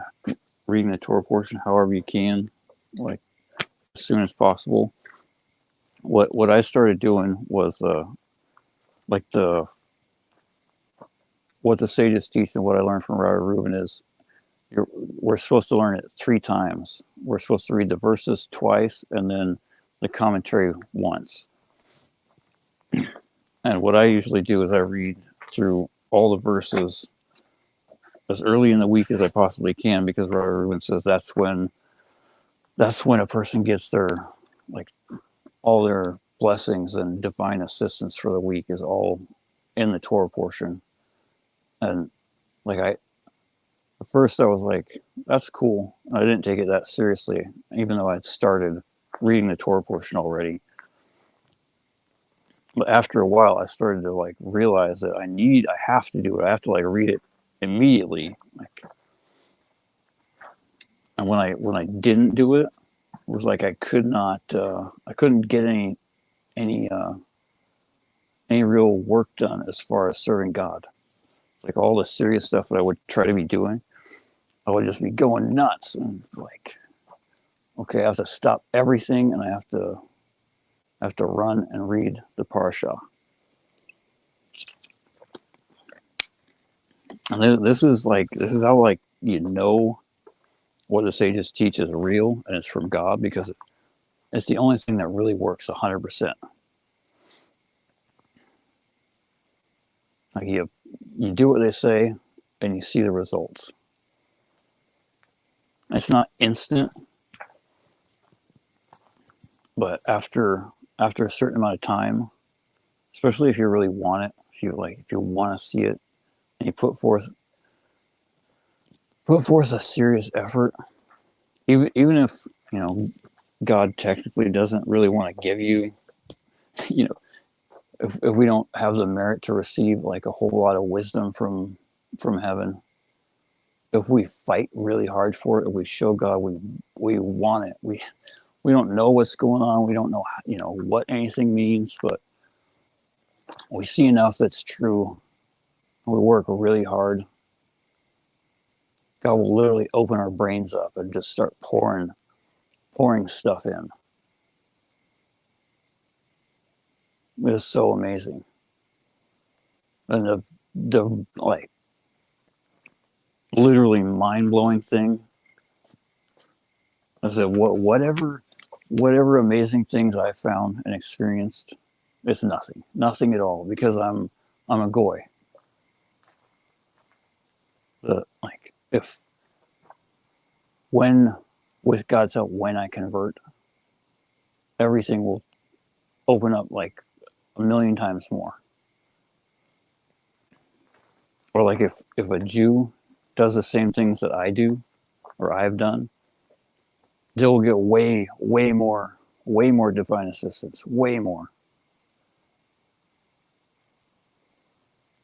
the Torah portion however you can, like as soon as possible. What I started doing was like the what the sages teach and what I learned from Rabbi Reuben is we're supposed to learn it 3 times. We're supposed to read the verses twice and then the commentary once. And what I usually do is I read through all the verses as early in the week as I possibly can, because Rabbi Reuben says that's when a person gets their, like, all their blessings and divine assistance for the week is all in the Torah portion. And like at first I was like, that's cool. I didn't take it that seriously, even though I'd started reading the Torah portion already. But after a while, I started to like realize that I have to do it. I have to like read it immediately. Like, and when I didn't do it, it was like I couldn't get any real work done as far as serving God. Like all the serious stuff that I would try to be doing, I would just be going nuts and like, okay, I have to stop everything and I have to run and read the parasha. And this is how like you know what the sages teach is real and it's from God, because it's the only thing that really works 100%. Like you do what they say and you see the results. It's not instant, but after a certain amount of time, especially if you really want it, if you want to see it, and you put forth a serious effort, even if you know God technically doesn't really want to give you, you know, if we don't have the merit to receive like a whole lot of wisdom from heaven, if we fight really hard for it, if we show God we want it, we don't know what's going on, we don't know what anything means, but we see enough that's true, we work really hard, God will literally open our brains up and just start pouring stuff in. It is so amazing. And the like literally mind-blowing thing is that whatever amazing things I found and experienced, it's nothing at all, because I'm a goy. Like if with God's help, when I convert, everything will open up like a million times more. Or like if a Jew does the same things that I do or I've done, they will get way more divine assistance, way more.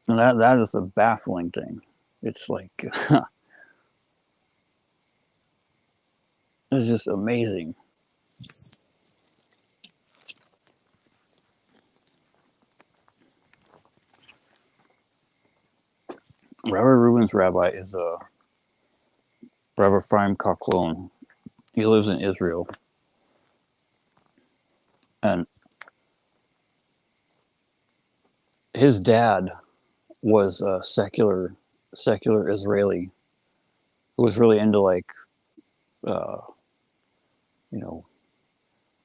And that is the baffling thing. It's like it's just amazing. Rabbi Reuben's rabbi is Rabbi Ephraim Kaklon. He lives in Israel, and his dad was a secular Israeli who was really into like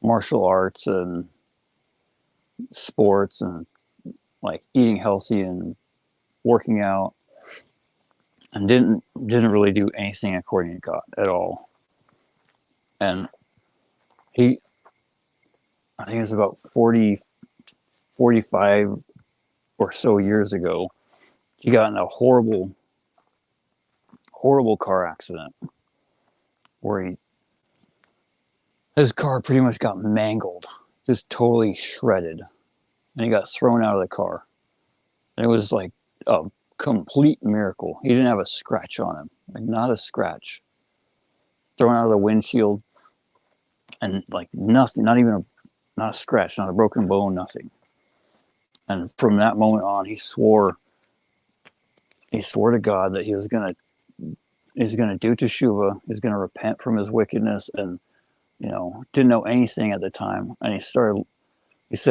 martial arts and sports and like eating healthy and working out. and didn't really do anything according to God at all. And he, I think it was about 45 or so years ago, he got in a horrible car accident where his car pretty much got mangled, just totally shredded, and he got thrown out of the car. And it was like a complete miracle. He didn't have a scratch on him, like not a scratch. Thrown out of the windshield, and like nothing, not a scratch, not a broken bone, nothing. And from that moment on, he swore to God that he was gonna do teshuvah, he's gonna repent from his wickedness, and didn't know anything at the time. And he said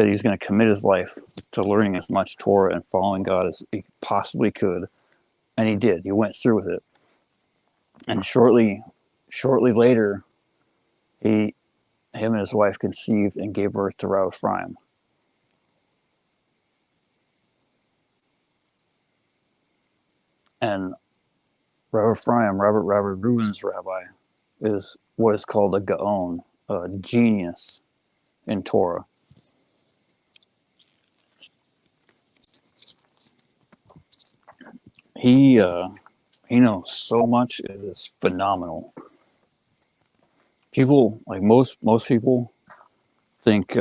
he was going to commit his life to learning as much Torah and following God as he possibly could. And he did. He went through with it. And shortly later, him and his wife conceived and gave birth to Rav Ephraim. And Rav Ephraim, Rabbi Reuben's rabbi, is what is called a gaon, a genius in Torah. He knows so much. It is phenomenal. People, like most people, think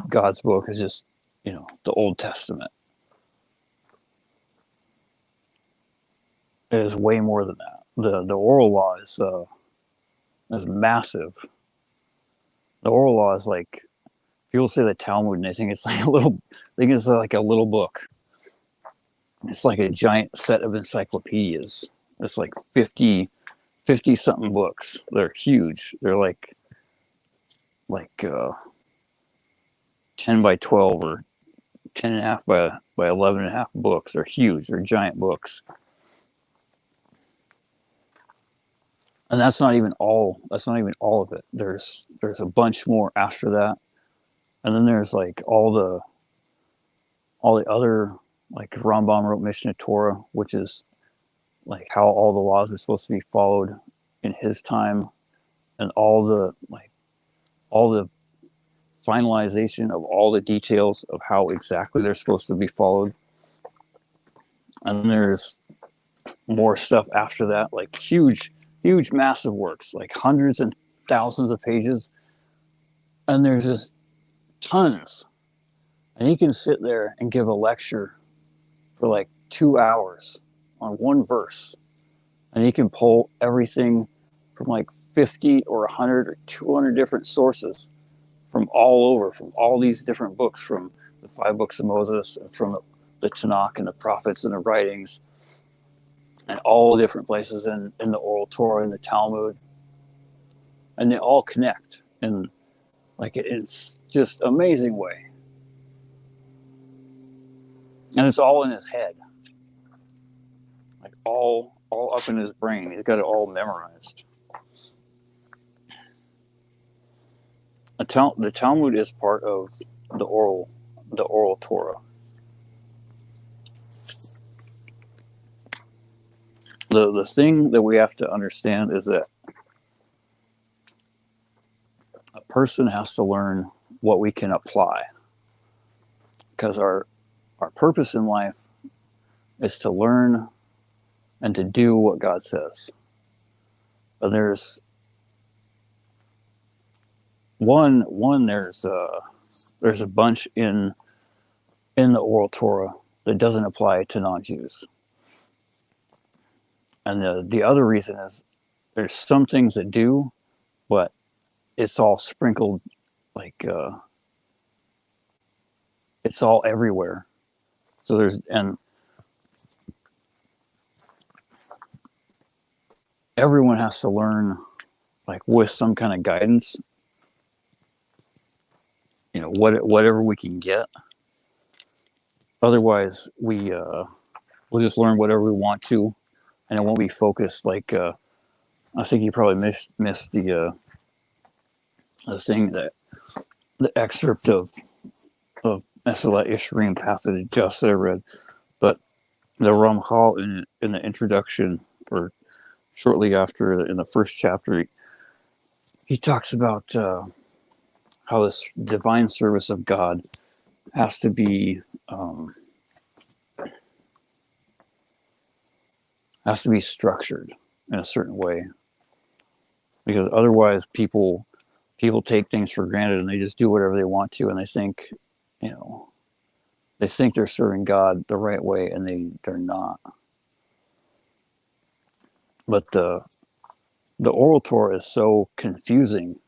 God's book is just the Old Testament. It is way more than that. The oral law is massive. The oral law is like, people say the Talmud and they think it's like a little book. It's like a giant set of encyclopedias. It's like 50 something books. They're huge. They're like 10 by 12 or 10 and a half by 11 and a half books. They're huge. They're giant books. And that's not even all of it. There's a bunch more after that. And then there's like all the other, like Rambam wrote Mishneh Torah, which is like how all the laws are supposed to be followed in his time, and all the finalization of all the details of how exactly they're supposed to be followed. And then there's more stuff after that, like huge massive works, like hundreds and thousands of pages, and there's just tons. And he can sit there and give a lecture for like 2 hours on one verse, and he can pull everything from like 50 or 100 or 200 different sources from all over, from all these different books, from the 5 books of Moses, and from the Tanakh and the prophets and the writings, and all different places in the Oral Torah and the Talmud, and they all connect in like it's just amazing way. And it's all in his head, like all up in his brain. He's got it all memorized. The Talmud is part of the oral Torah. The thing that we have to understand is that a person has to learn what we can apply, because our purpose in life is to learn and to do what God says. But there's there's a bunch in the Oral Torah that doesn't apply to non-Jews. And the other reason is there's some things that do, but it's all sprinkled, like it's all everywhere. So and everyone has to learn, like with some kind of guidance, whatever we can get. Otherwise, we'll just learn whatever we want to, and it won't be focused. Like I think you probably missed the thing, that the excerpt of Meselat Yesharim passage just that I read, but the Ramchal in the introduction, or shortly after, in the first chapter, he talks about how this divine service of God has to be structured in a certain way, because otherwise people take things for granted and they just do whatever they want to, and they think, you know, they think they're serving God the right way, and they're not. But the oral Torah is so confusing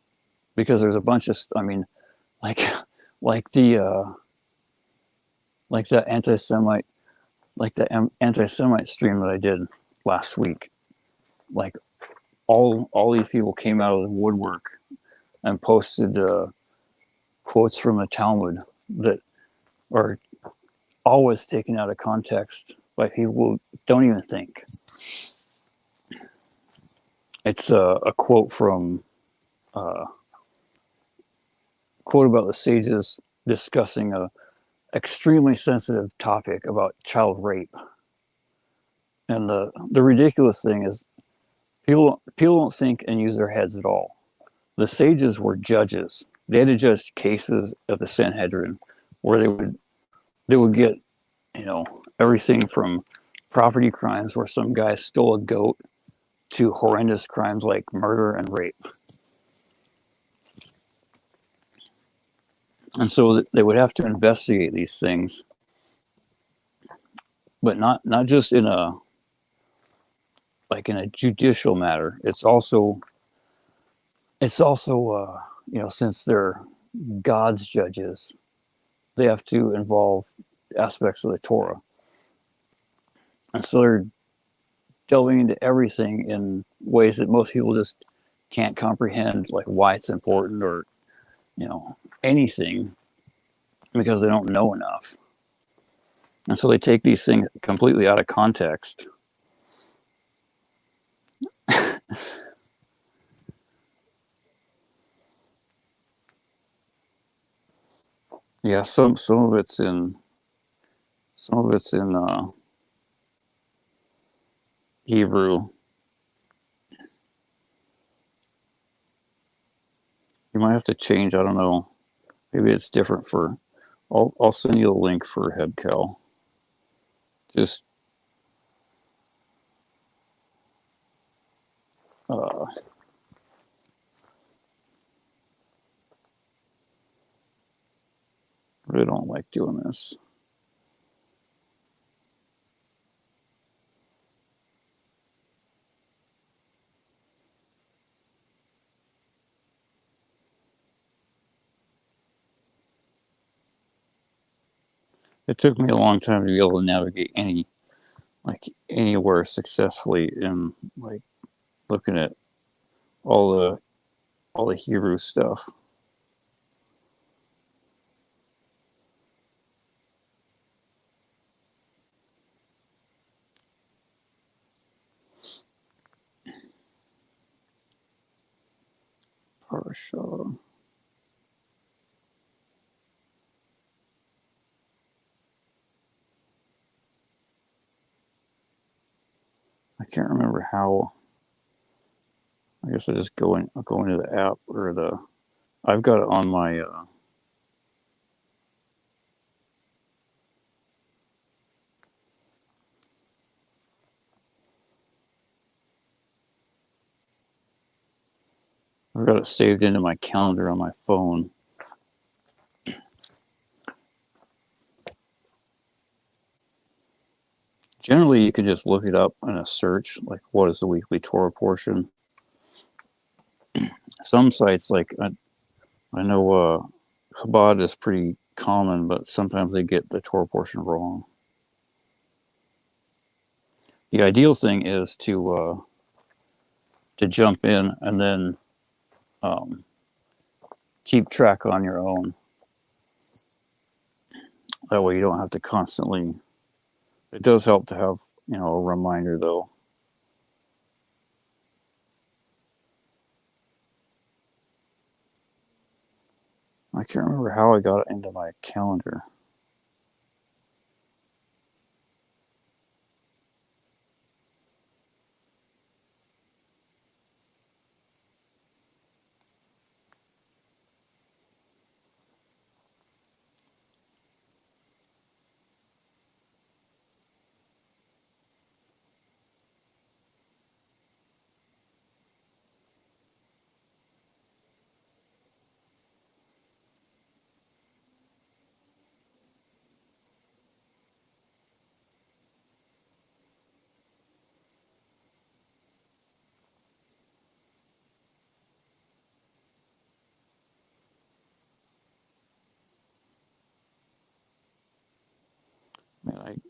because there's a bunch of, I mean, like like the like that anti-Semite anti-Semite stream that I did last week. Like all these people came out of the woodwork and posted quotes from the Talmud that are always taken out of context by people who don't even think. It's a quote from quote about the sages discussing a extremely sensitive topic about child rape. And the ridiculous thing is people don't think and use their heads at all. The sages were judges. They had to judge cases of the Sanhedrin where they would get, you know, everything from property crimes where some guy stole a goat to horrendous crimes like murder and rape. And so they would have to investigate these things, but not just in a judicial matter. It's also you know, since they're God's judges, they have to involve aspects of the Torah, and so they're delving into everything in ways that most people just can't comprehend, like why it's important, or, you know, anything, because they don't know enough. And so they take these things completely out of context. Yeah, some of it's in Hebrew. You might have to change. I don't know. Maybe it's different for. I'll send you a link for Hebkel. Just uh, I really don't like doing this. It took me a long time to be able to navigate anywhere successfully in, like, looking at all the Hebrew stuff. Parsha. I can't remember how. I guess I just go into the app, or the. I've got it on my. I've got it saved into my calendar on my phone. Generally, you can just look it up in a search, like what is the weekly Torah portion. Some sites, like I know Chabad is pretty common, but sometimes they get the Torah portion wrong. The ideal thing is to jump in and then keep track on your own. That way you don't have to constantly. It does help to have, you know, a reminder, though. I can't remember how I got it into my calendar.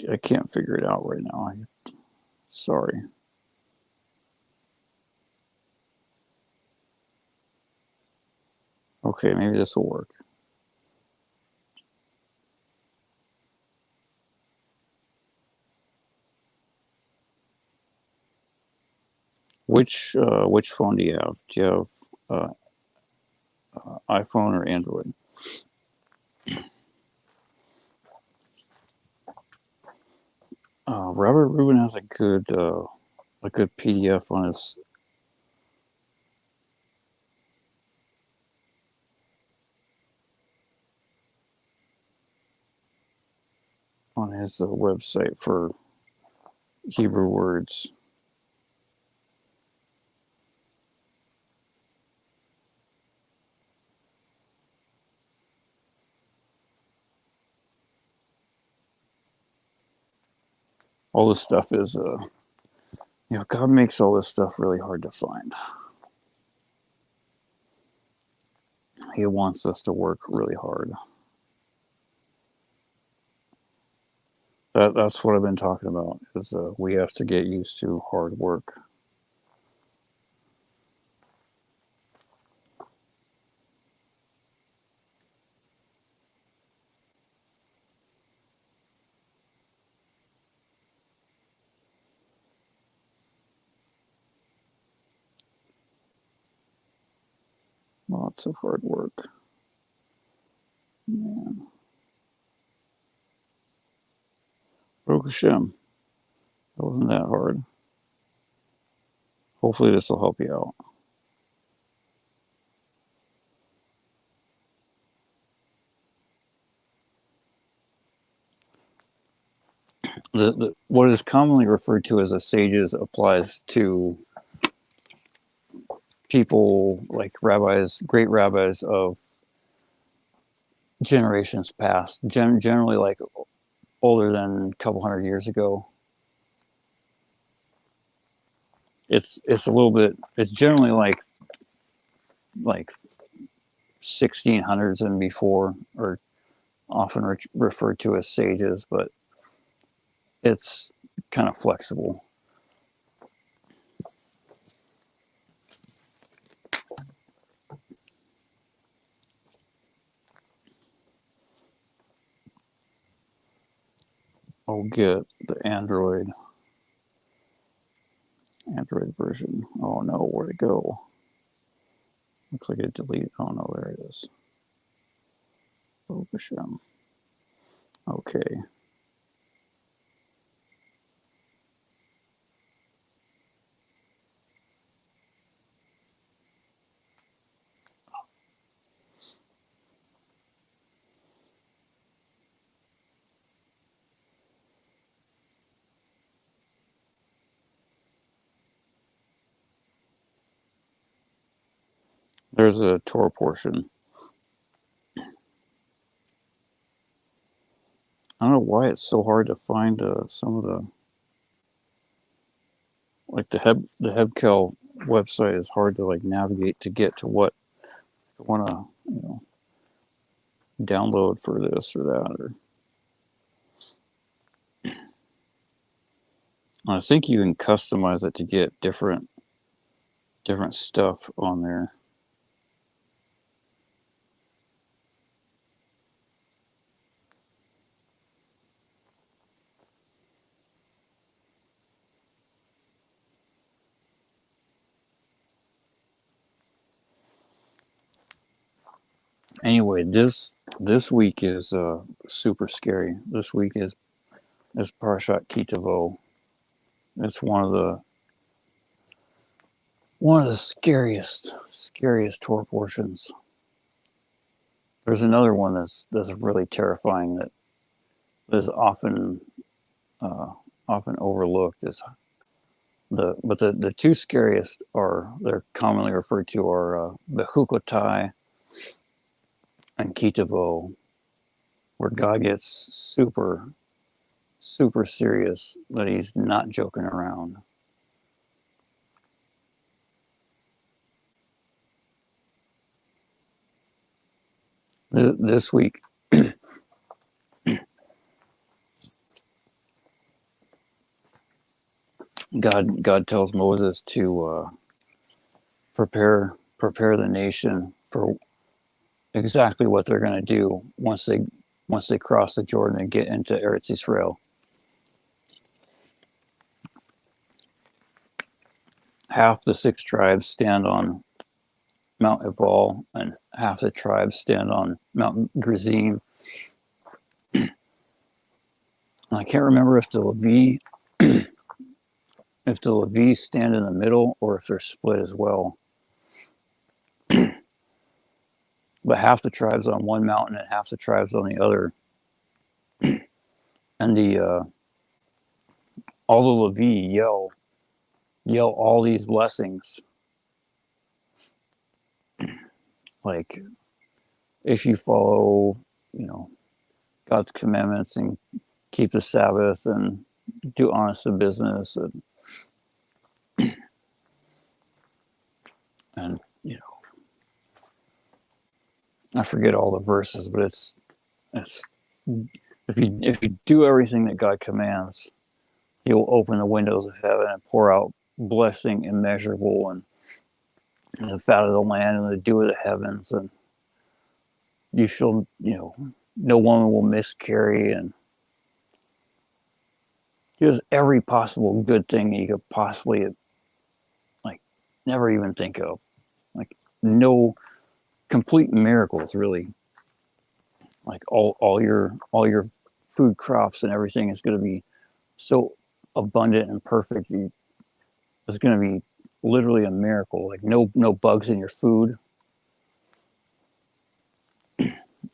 I can't figure it out right now. Sorry. Okay, maybe this will work. Which phone do you have? Do you have iPhone or Android? Robert Rubin has a good PDF on his website for Hebrew words. All this stuff is God makes all this stuff really hard to find. He wants us to work really hard. That's what I've been talking about, is we have to get used to hard work. Lots of hard work. Man. Baruch Hashem. It wasn't that hard. Hopefully this will help you out. What is commonly referred to as the sages applies to people like rabbis, great rabbis of generations past, generally like older than a couple hundred years ago. It's a little bit. It's generally like 1600s and before, or often referred to as sages, but it's kind of flexible. I'll get the Android version. Oh no, where'd it go? Looks like it deleted. Oh no, there it is. Okay. There's a Torah portion. I don't know why it's so hard to find some of the, like the Hebkel website is hard to like navigate to get to what I want to download for this or that. Or I think you can customize it to get different stuff on there. Anyway, this week is super scary. This week is Parashat Ki Tavo. It's one of the scariest Torah portions. There's another one that's really terrifying that is often overlooked. Is the two scariest they're commonly referred to are Bechukotai and Ki Tavo, where God gets super serious, that he's not joking around. This week God tells Moses to prepare the nation for exactly what they're going to do once they cross the Jordan and get into Eretz Israel. Half the 6 tribes stand on Mount Ebal, and half the tribes stand on Mount Gerizim. I can't remember if the Levi stand in the middle or if they're split as well. But half the tribes on one mountain and half the tribes on the other. And all the Levi yell all these blessings. Like, if you follow, God's commandments and keep the Sabbath and do honest business and I forget all the verses, but it's if you do everything that God commands, He will open the windows of heaven and pour out blessing immeasurable and the fat of the land and the dew of the heavens, and you shall, no woman will miscarry, and just every possible good thing that you could possibly never even think of. No complete miracles, really. All your food crops and everything is going to be so abundant and perfect. It's going to be literally a miracle. No bugs in your food.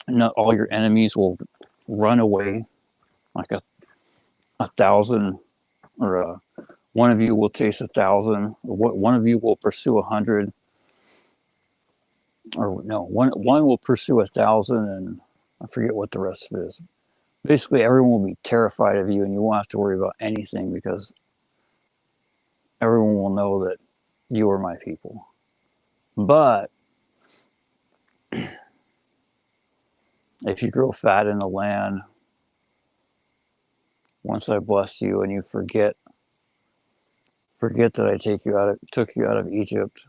Not all your enemies will run away. Like a 1,000, or one of you will chase 1,000. Or one of you will pursue 100. Or no, one will pursue 1,000, and I forget what the rest of it is. Basically, everyone will be terrified of you, and you won't have to worry about anything because everyone will know that you are my people. But if you grow fat in the land, once I bless you and you forget that I took you out of Egypt,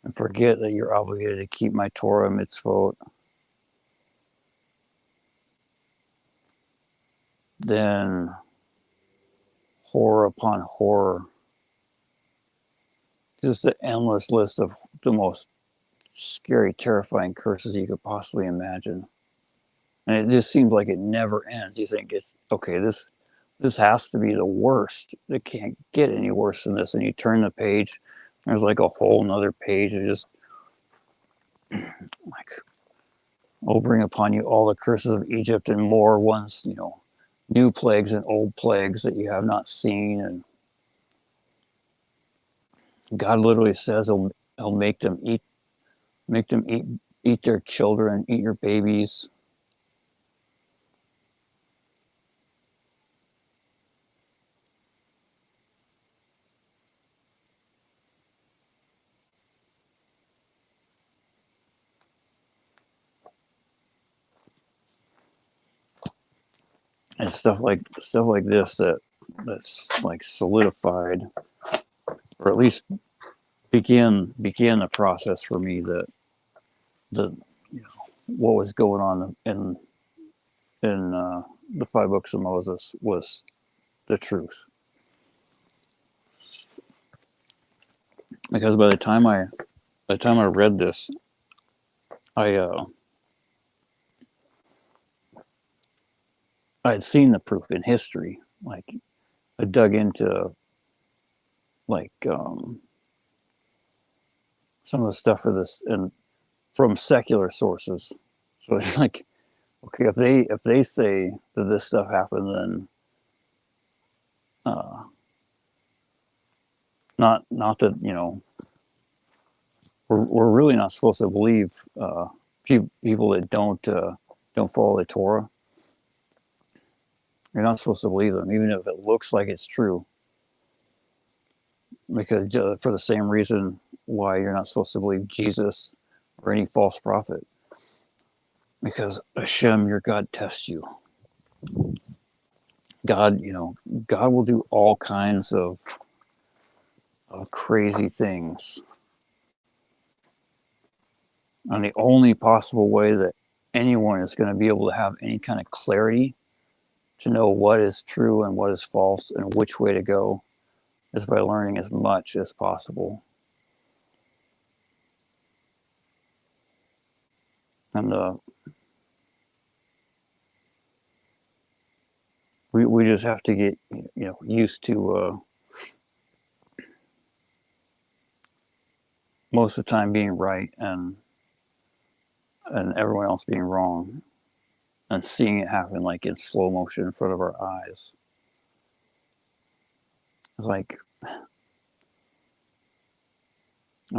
and forget that you're obligated to keep my Torah mitzvot, then horror upon horror, just an endless list of the most scary, terrifying curses you could possibly imagine. And it just seems like it never ends. You think it's okay, this has to be the worst. It can't get any worse than this. And you turn the page, there's like a whole nother page of just like, I'll bring upon you all the curses of Egypt and more ones, new plagues and old plagues that you have not seen. And God literally says he'll make them eat their children, eat your babies. And stuff like this that's like solidified, or at least began the process for me that what was going on in the 5 books of Moses was the truth. Because by the time I read this, I had seen the proof in history. Like, I dug into some of the stuff for this and from secular sources. So it's like, okay, if they say that this stuff happened, then not that we're really not supposed to believe people that don't follow the Torah. You're not supposed to believe them, even if it looks like it's true. Because for the same reason why you're not supposed to believe Jesus or any false prophet. Because Hashem, your God, tests you. God will do all kinds of of crazy things. And the only possible way that anyone is going to be able to have any kind of clarity to know what is true and what is false and which way to go is by learning as much as possible. And we just have to get used to most of the time being right and everyone else being wrong, and seeing it happen like in slow motion in front of our eyes. It's like, I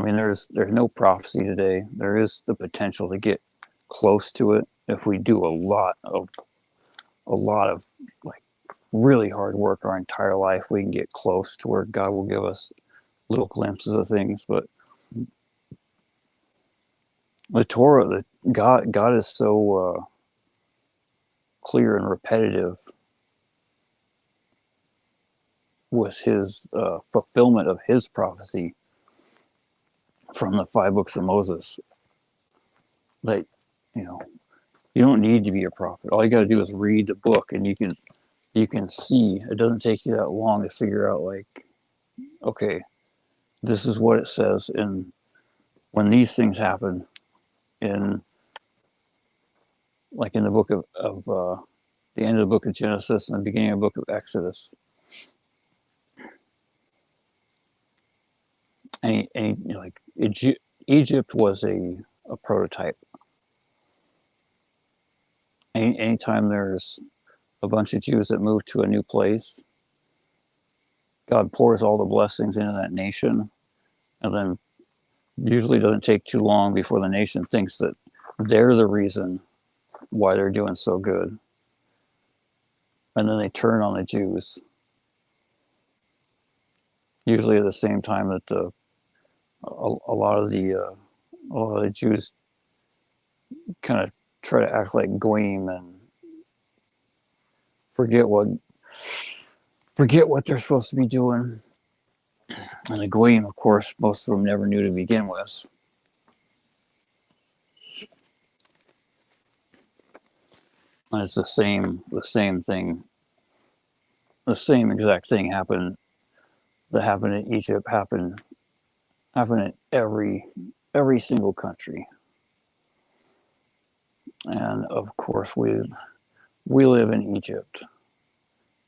mean, there's no prophecy today. There is the potential to get close to it if we do a lot of like really hard work our entire life. We can get close to where God will give us little glimpses of things. But the Torah, God is so clear and repetitive with his fulfillment of his prophecy from the 5 books of Moses that you don't need to be a prophet. All you got to do is read the book, and you can see. It doesn't take you that long to figure out, like, okay, this is what it says, and when these things happen in like in the book of the end of the book of Genesis and the beginning of the book of Exodus. And like Egypt was a prototype. Anytime there's a bunch of Jews that move to a new place, God pours all the blessings into that nation, and then usually doesn't take too long before the nation thinks that they're the reason why they're doing so good. And then they turn on the Jews. Usually at the same time that a lot of the Jews kind of try to act like goyim and forget what they're supposed to be doing. And the goyim, of course, most of them never knew to begin with. And it's the same thing. The same exact thing happened in Egypt happened in every single country. And of course we live in Egypt.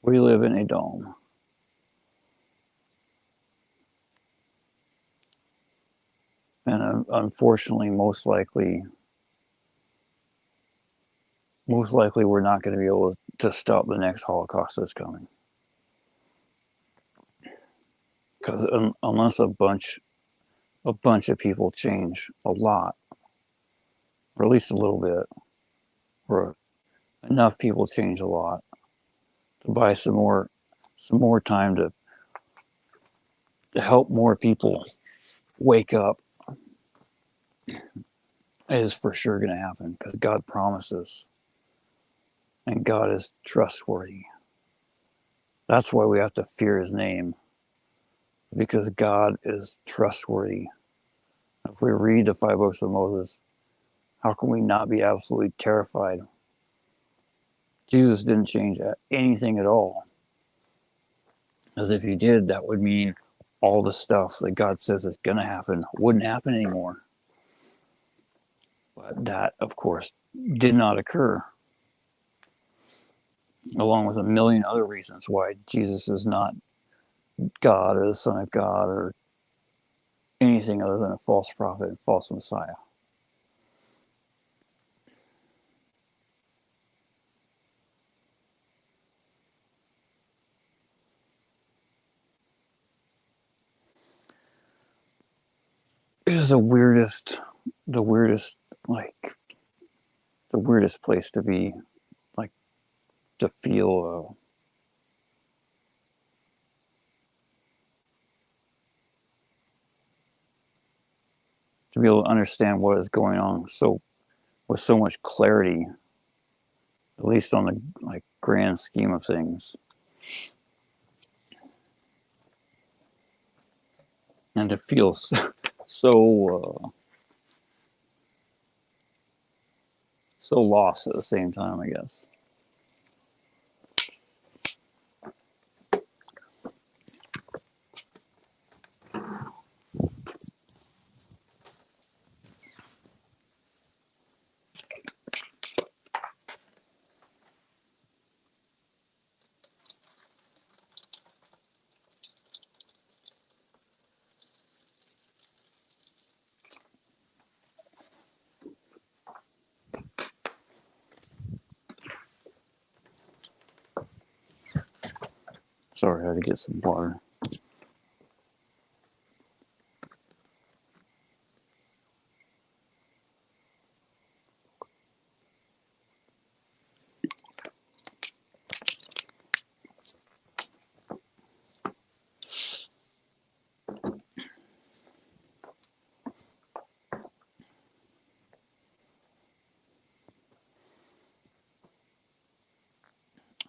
We live in Edom. And unfortunately, most likely we're not going to be able to stop the next Holocaust that's coming. Because unless a bunch of people change a lot, or at least a little bit, or enough people change a lot to buy some more time to help more people wake up, it is for sure going to happen, because God promises, and God is trustworthy. That's why we have to fear his name, because God is trustworthy. If we read the 5 books of Moses, how can we not be absolutely terrified? Jesus didn't change anything at all. As if he did, that would mean all the stuff that God says is going to happen wouldn't happen anymore. But that, of course, did not occur, along with a million other reasons why Jesus is not God or the Son of God or anything other than a false prophet and false Messiah. It is the weirdest place to be, like, to feel to be able to understand what is going on with so much clarity, at least on the grand scheme of things. and to feel so so lost at the same time, I guess. Sorry, I had to get some water.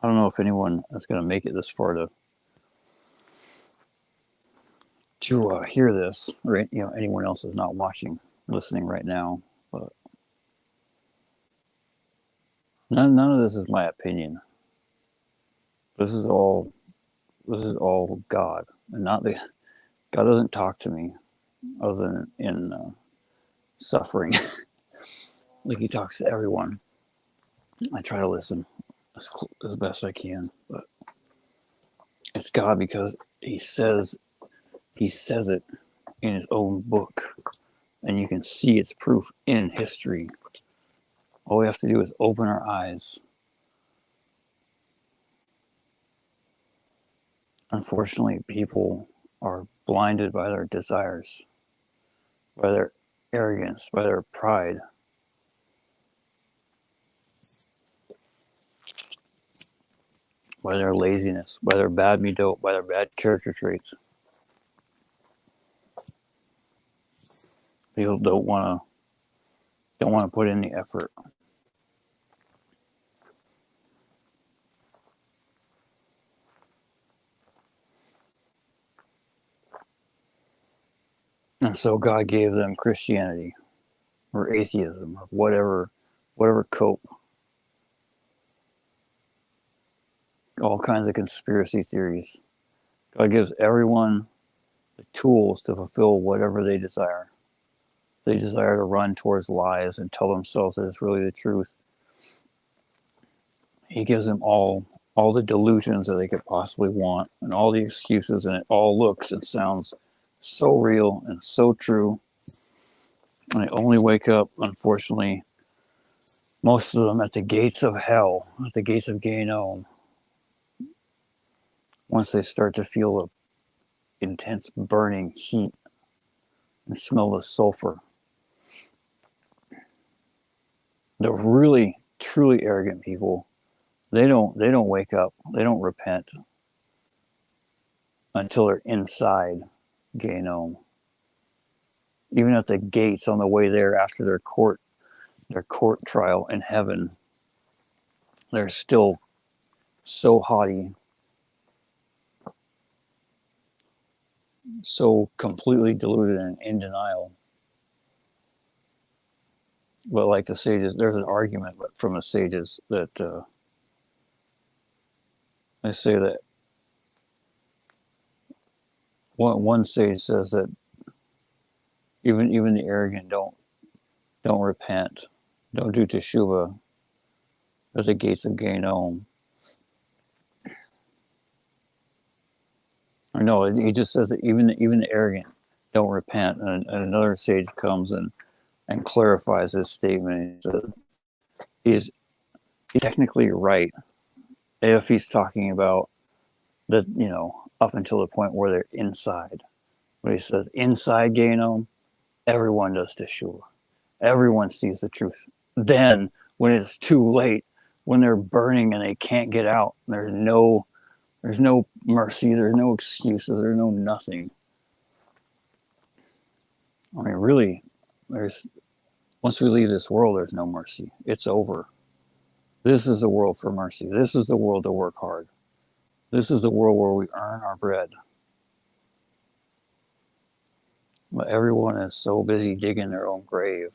I don't know if anyone is going to make it this far to hear this, or anyone else is not watching, listening right now. But none of this is my opinion. This is all God, and not the God doesn't talk to me other than in suffering. Like he talks to everyone. I try to listen as best I can, but it's God because He says it in His own book, and you can see its proof in history. All we have to do is open our eyes. Unfortunately, people are blinded by their desires, by their arrogance, by their pride. By their laziness, by their bad midot, by their bad character traits. People don't want to put in the effort. And so God gave them Christianity or atheism or whatever cope. All kinds of conspiracy theories. God gives everyone the tools to fulfill whatever they desire. They desire to run towards lies and tell themselves that it's really the truth. He gives them all the delusions that they could possibly want and all the excuses, and it all looks and sounds so real and so true. And they only wake up, unfortunately, most of them at the gates of hell, at the gates of Gehinnom, once they start to feel the intense burning heat and smell the sulfur. The really, truly arrogant people, they don't wake up, they don't repent until they're inside Gehinnom. Even at the gates on the way there after their court trial in heaven, they're still so haughty, so completely deluded and in denial. But like the sages, there's an argument from the sages that they say that one sage says that even the arrogant don't repent, don't do teshuvah at the gates of Gehinnom. Or no, he just says that even the arrogant don't repent, and another sage comes and clarifies his statement. He's technically right if he's talking about that, up until the point where they're inside. When he says inside Gehinnom, everyone does teshuvah. Everyone sees the truth. Then, when it's too late, when they're burning and they can't get out, there's no mercy, there's no excuses, there's no nothing. I mean, really, once we leave this world, there's no mercy. It's over. This is the world for mercy. This is the world to work hard. This is the world where we earn our bread. But everyone is so busy digging their own grave.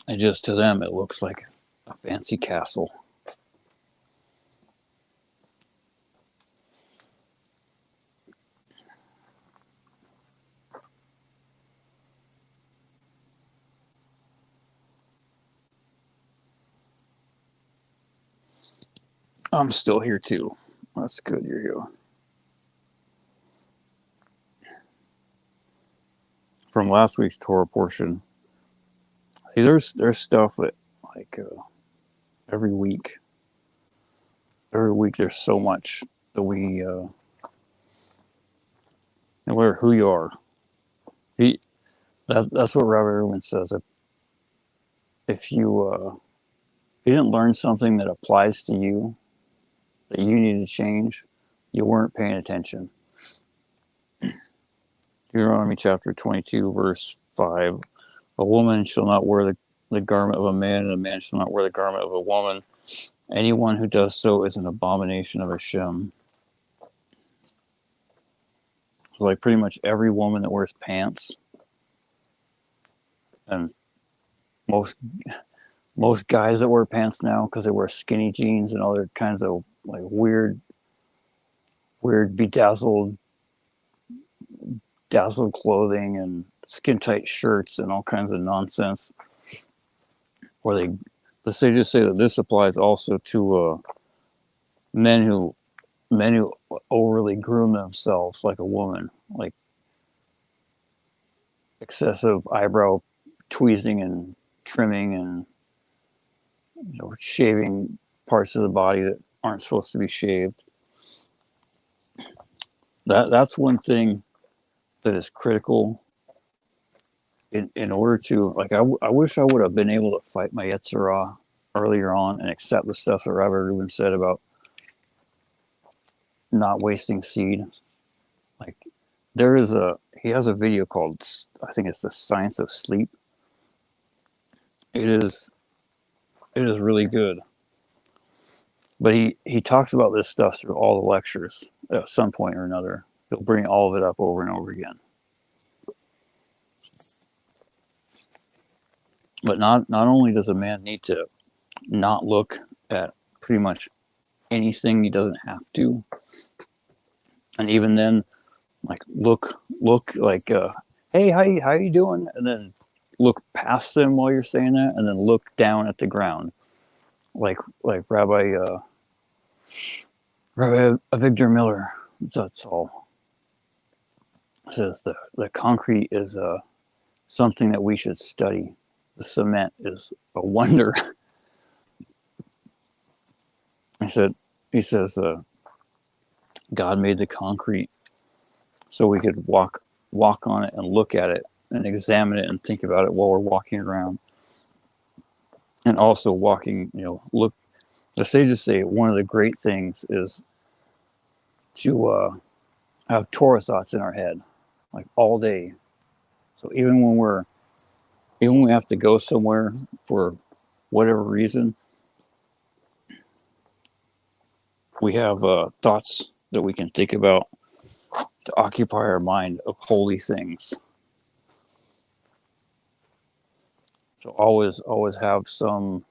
And just to them, it looks like a fancy castle. I'm still here too. That's good, you're here. From last week's Torah portion, see, there's stuff that, like, every week there's so much that we, no matter who you are, that's what Rabbi Reuben says. If you didn't learn something that applies to you, that you need to change, you weren't paying attention. Deuteronomy chapter 22, verse 5. A woman shall not wear the garment of a man, and a man shall not wear the garment of a woman. Anyone who does so is an abomination of HaShem. So, like, pretty much every woman that wears pants, and most guys that wear pants now, because they wear skinny jeans and other kinds of, like, weird dazzled clothing and skin tight shirts and all kinds of nonsense. Or let's just say that this applies also to men who overly groom themselves like a woman, like excessive eyebrow tweezing and trimming and, shaving parts of the body that aren't supposed to be shaved. That's one thing that is critical in order to, like, I wish I would have been able to fight my Yetzirah earlier on and accept the stuff that Rabbi Reuben said about not wasting seed. Like, he has a video called, I think it's The Science of Sleep. It is really good. But he talks about this stuff through all the lectures at some point or another. He'll bring all of it up over and over again. But not only does a man need to not look at pretty much anything he doesn't have to, and even then, like, look like, hey, how you doing? And then look past them while you're saying that, and then look down at the ground, like Rabbi Avigdor Miller. That's all. Says the concrete is something that we should study. The cement is a wonder. He says God made the concrete so we could walk on it and look at it and examine it and think about it while we're walking around. And also walking, look. The sages say one of the great things is to have Torah thoughts in our head, like, all day. So even when we have to go somewhere for whatever reason, we have thoughts that we can think about to occupy our mind of holy things. So always have some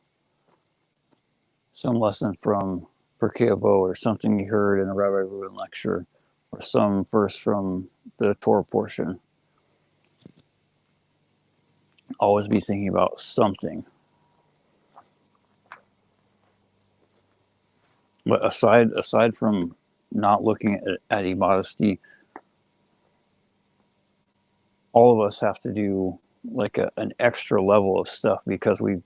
lesson from Pirkei Avot, or something you heard in a Rabbi Reuben lecture, or some verse from the Torah portion. Always be thinking about something. But aside from not looking at immodesty, all of us have to do, like, an extra level of stuff, because we've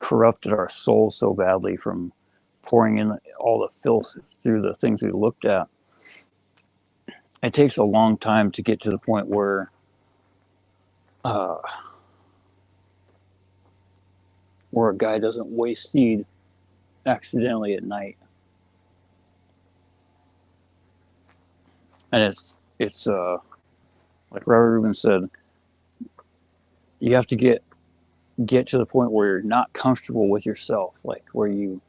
corrupted our souls so badly from pouring in all the filth through the things we looked at. It takes a long time to get to the point where a guy doesn't waste seed accidentally at night. And it's like Rabbi Reuben said, you have to get to the point where you're not comfortable with yourself, like where you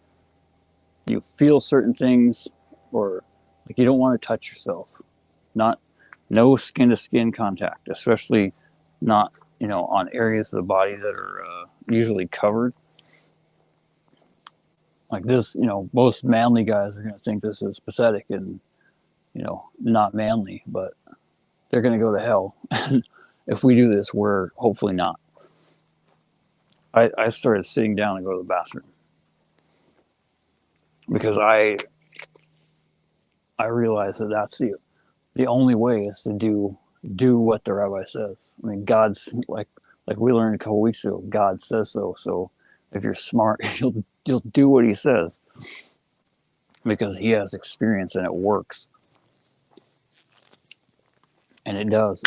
feel certain things or like you don't want to touch yourself. Not no skin to skin contact, especially not, you know, on areas of the body that are usually covered. Like this, you know, most manly guys are going to think this is pathetic and, you know, not manly, but they're going to go to hell. If we do this, we're hopefully not. I started sitting down and go to the bathroom because I realized that that's the only way is to do what the rabbi says. I mean, God's like we learned a couple weeks ago. God says so. So if you're smart, you'll do what he says because he has experience and it works. And it does.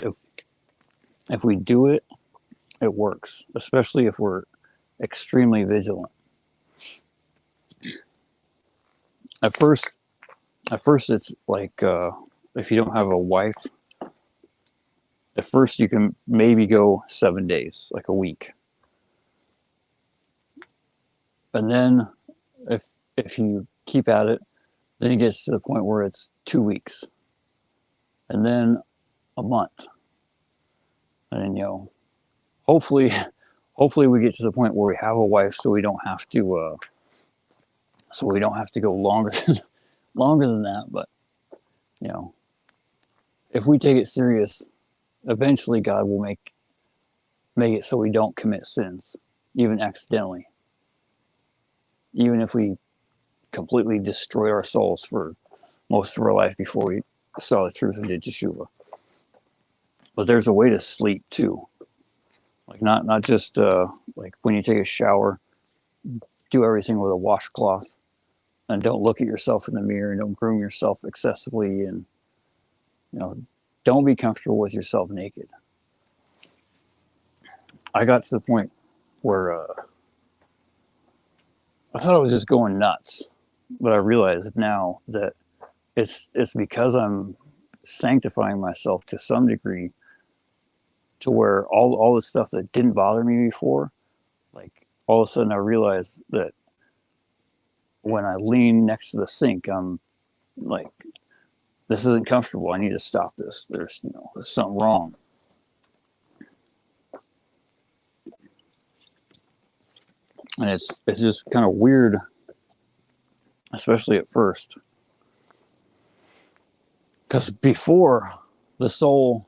If we do it, it works, especially if we're extremely vigilant. At first it's like if you don't have a wife, at first you can maybe go 7 days, like a week. And then if you keep at it, then it gets to the point where it's 2 weeks. And then a month. And then, you know, hopefully we get to the point where we have a wife so we don't have to go longer than that. But, you know, if we take it serious, eventually God will make it so we don't commit sins, even accidentally. Even if we completely destroy our souls for most of our life before we saw the truth and did teshuvah. But there's a way to sleep too. Like not just like when you take a shower, do everything with a washcloth, and don't look at yourself in the mirror, and don't groom yourself excessively, and, you know, don't be comfortable with yourself naked. I got to the point where I thought I was just going nuts, but I realized now that it's because I'm sanctifying myself to some degree, to where all the stuff that didn't bother me before, like all of a sudden I realize that when I lean next to the sink, I'm like, this isn't comfortable. I need to stop this. There's something wrong. And it's just kind of weird, especially at first. Because before, the soul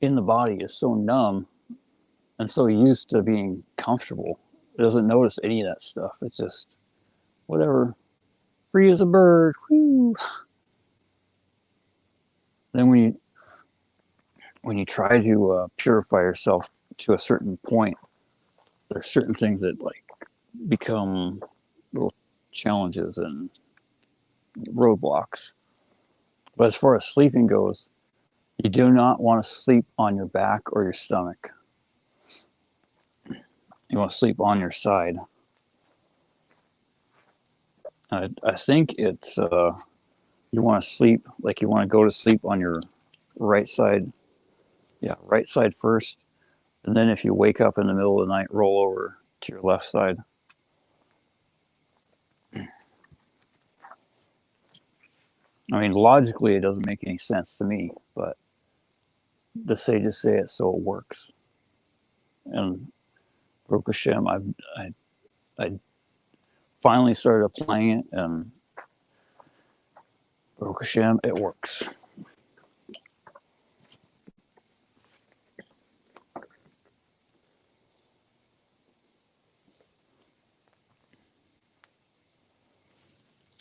in the body is so numb and so used to being comfortable. It doesn't notice any of that stuff. It's just whatever. Free as a bird. Whoo. Then when you try to purify yourself to a certain point, there are certain things that like become little challenges and roadblocks. But as far as sleeping goes, you do not want to sleep on your back or your stomach. You want to sleep on your side. I think it's you want to sleep like you want to go to sleep on your right side. Yeah, right side first, and then if you wake up in the middle of the night, roll over to your left side. I mean, logically, it doesn't make any sense to me, but the sages say it, so it works. And Baruch Hashem, I finally started applying it, and Baruch Hashem, it works.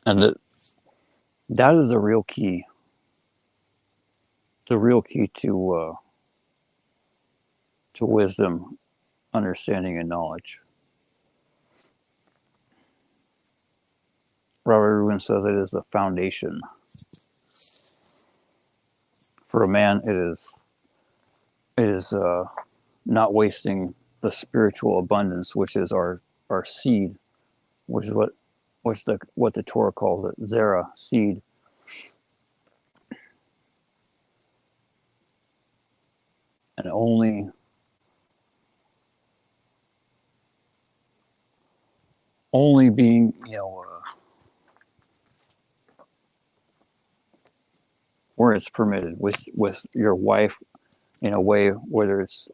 And that is the real key. The real key to wisdom, understanding, and knowledge. Robert Irwin says it is the foundation. For a man, it is not wasting the spiritual abundance, which is our seed, which is what the Torah calls it, zera, seed. And only being, where it's permitted with your wife in a way where there's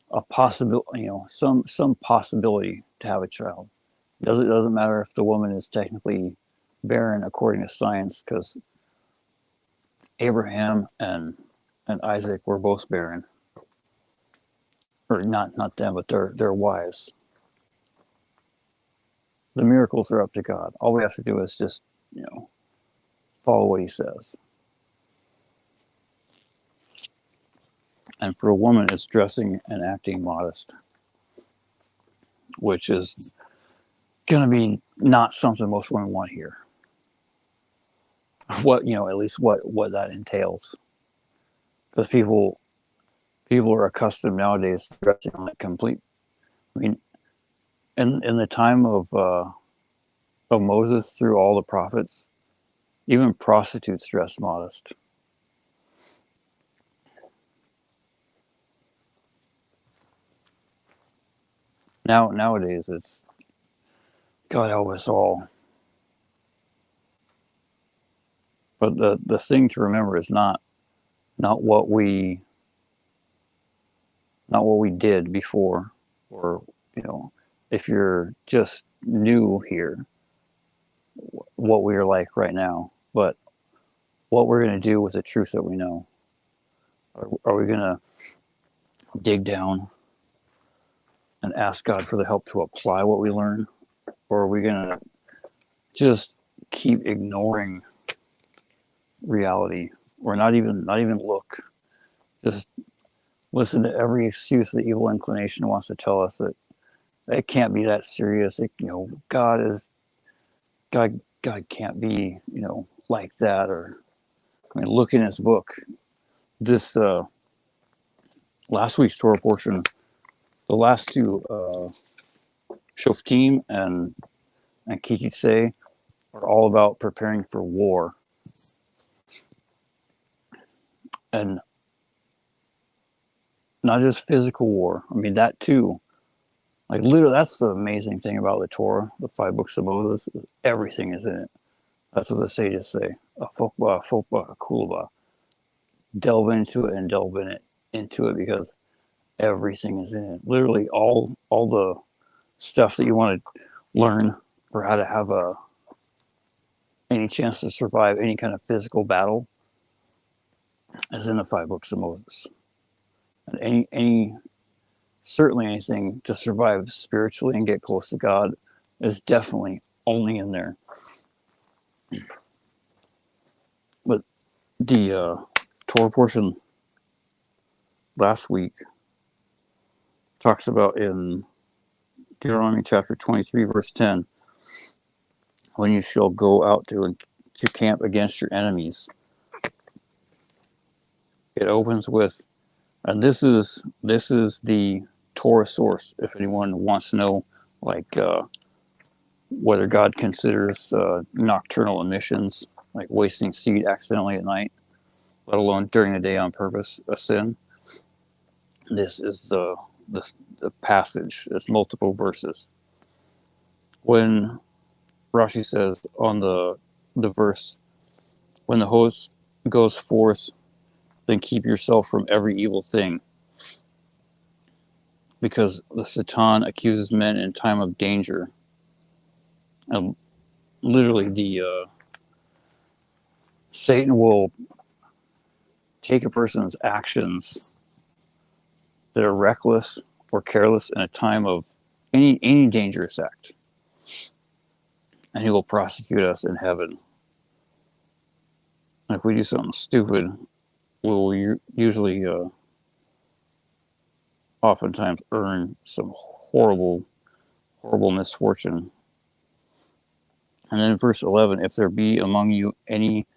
a possibility, some possibility to have a child. Doesn't matter if the woman is technically barren according to science, because Abraham and Isaac were both barren, or not them, but their wives. The miracles are up to God. All we have to do is just follow what He says. And for a woman, it's dressing and acting modest, which is going to be not something most women want to hear. At least what that entails, because people are accustomed nowadays to dressing like complete. I mean, in the time of Moses, through all the prophets, even prostitutes dressed modest. Nowadays, it's God help us all. But the thing to remember is not what we did before, or if you're just new here, what we are like right now, but what we're going to do with the truth that we know. Are we going to dig down and ask God for the help to apply what we learn, or are we going to just keep ignoring reality, or not even look, just listen to every excuse the evil inclination wants to tell us, that it can't be that serious. God can't be like that. Or look in His book. This last week's Torah portion, the last two Shoftim and Ki Tavo are all about preparing for war. And not just physical war. I mean, that too. Like, literally, that's the amazing thing about the Torah, the 5 books of Moses. Everything is in it. That's what the sages say. A fokba, a kulba. Delve into it and delve into it, because everything is in it. Literally, all the stuff that you want to learn for how to have any chance to survive any kind of physical battle is in the 5 books of Moses. And certainly anything to survive spiritually and get close to God is definitely only in there. But the Torah portion last week talks about, in Deuteronomy chapter 23, verse 10, when you shall go out to camp against your enemies. It opens with, and this is the Torah source, if anyone wants to know, whether God considers nocturnal emissions, like wasting seed accidentally at night, let alone during the day on purpose, a sin. This is the passage. It's multiple verses. When Rashi says on the verse, when the host goes forth, then keep yourself from every evil thing, because the Satan accuses men in time of danger. And literally, the Satan will take a person's actions that are reckless or careless in a time of any dangerous act, and he will prosecute us in heaven. And if we do something stupid, we will usually oftentimes earn some horrible misfortune. And then in verse 11, if there be among you any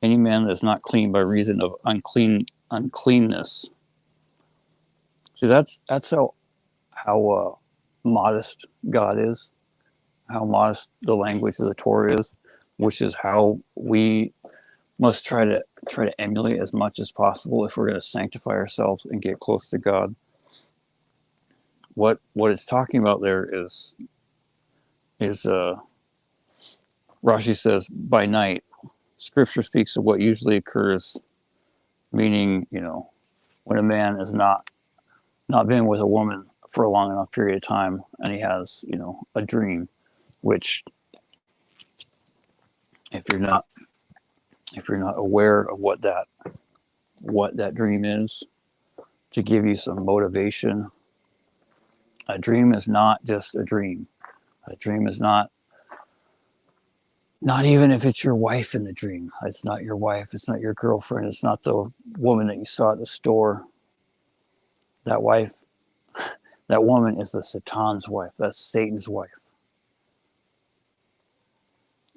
man that is not clean by reason of uncleanness. See, that's how modest God is, how modest the language of the Torah is, which is how we must try to emulate as much as possible if we're going to sanctify ourselves and get close to God. What it's talking about there is Rashi says by night. Scripture speaks of what usually occurs meaning, when a man has not been with a woman for a long enough period of time, and he has, a dream, which if you're not aware of what that dream is, to give you some motivation, a dream is not just a dream. A dream is not even if it's your wife in the dream. It's not your wife. It's not your girlfriend. It's not the woman that you saw at the store. That woman is the Satan's wife. That's Satan's wife.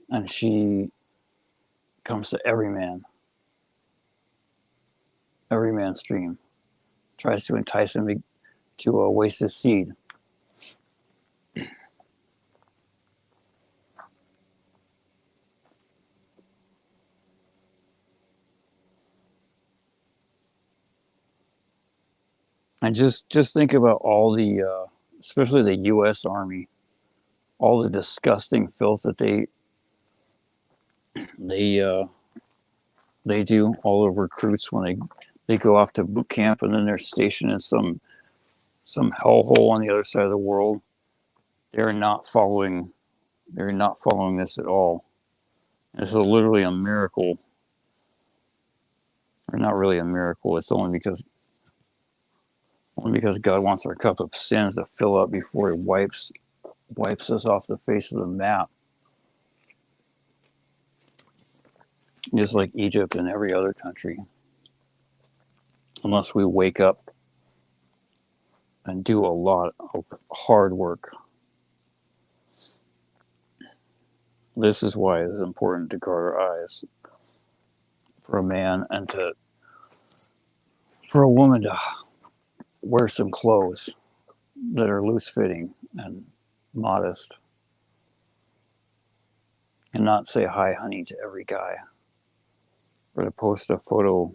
And she comes to every man's dream, tries to entice him to waste his seed. And just think about all the, especially the U.S. Army, all the disgusting filth that they do, all the recruits when they go off to boot camp, and then they're stationed in some hellhole on the other side of the world. They're not following this at all. This is literally a miracle. Or not really a miracle. It's only because God wants our cup of sins to fill up before he wipes us off the face of the map. Just like Egypt and every other country. Unless we wake up and do a lot of hard work. This is why it's important to guard our eyes for a man, and for a woman to wear some clothes that are loose-fitting and modest, and not say hi honey to every guy, or to post a photo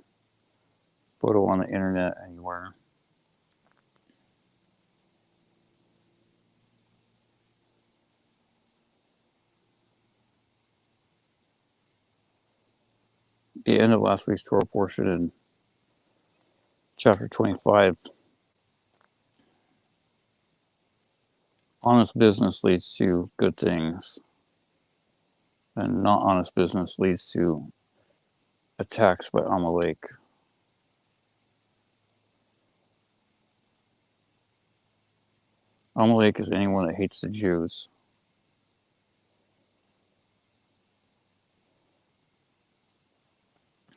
on the internet anywhere. The end of last week's Torah portion in chapter 25, honest business leads to good things, and not honest business leads to attacks by Amalek. Amalek is anyone that hates the Jews.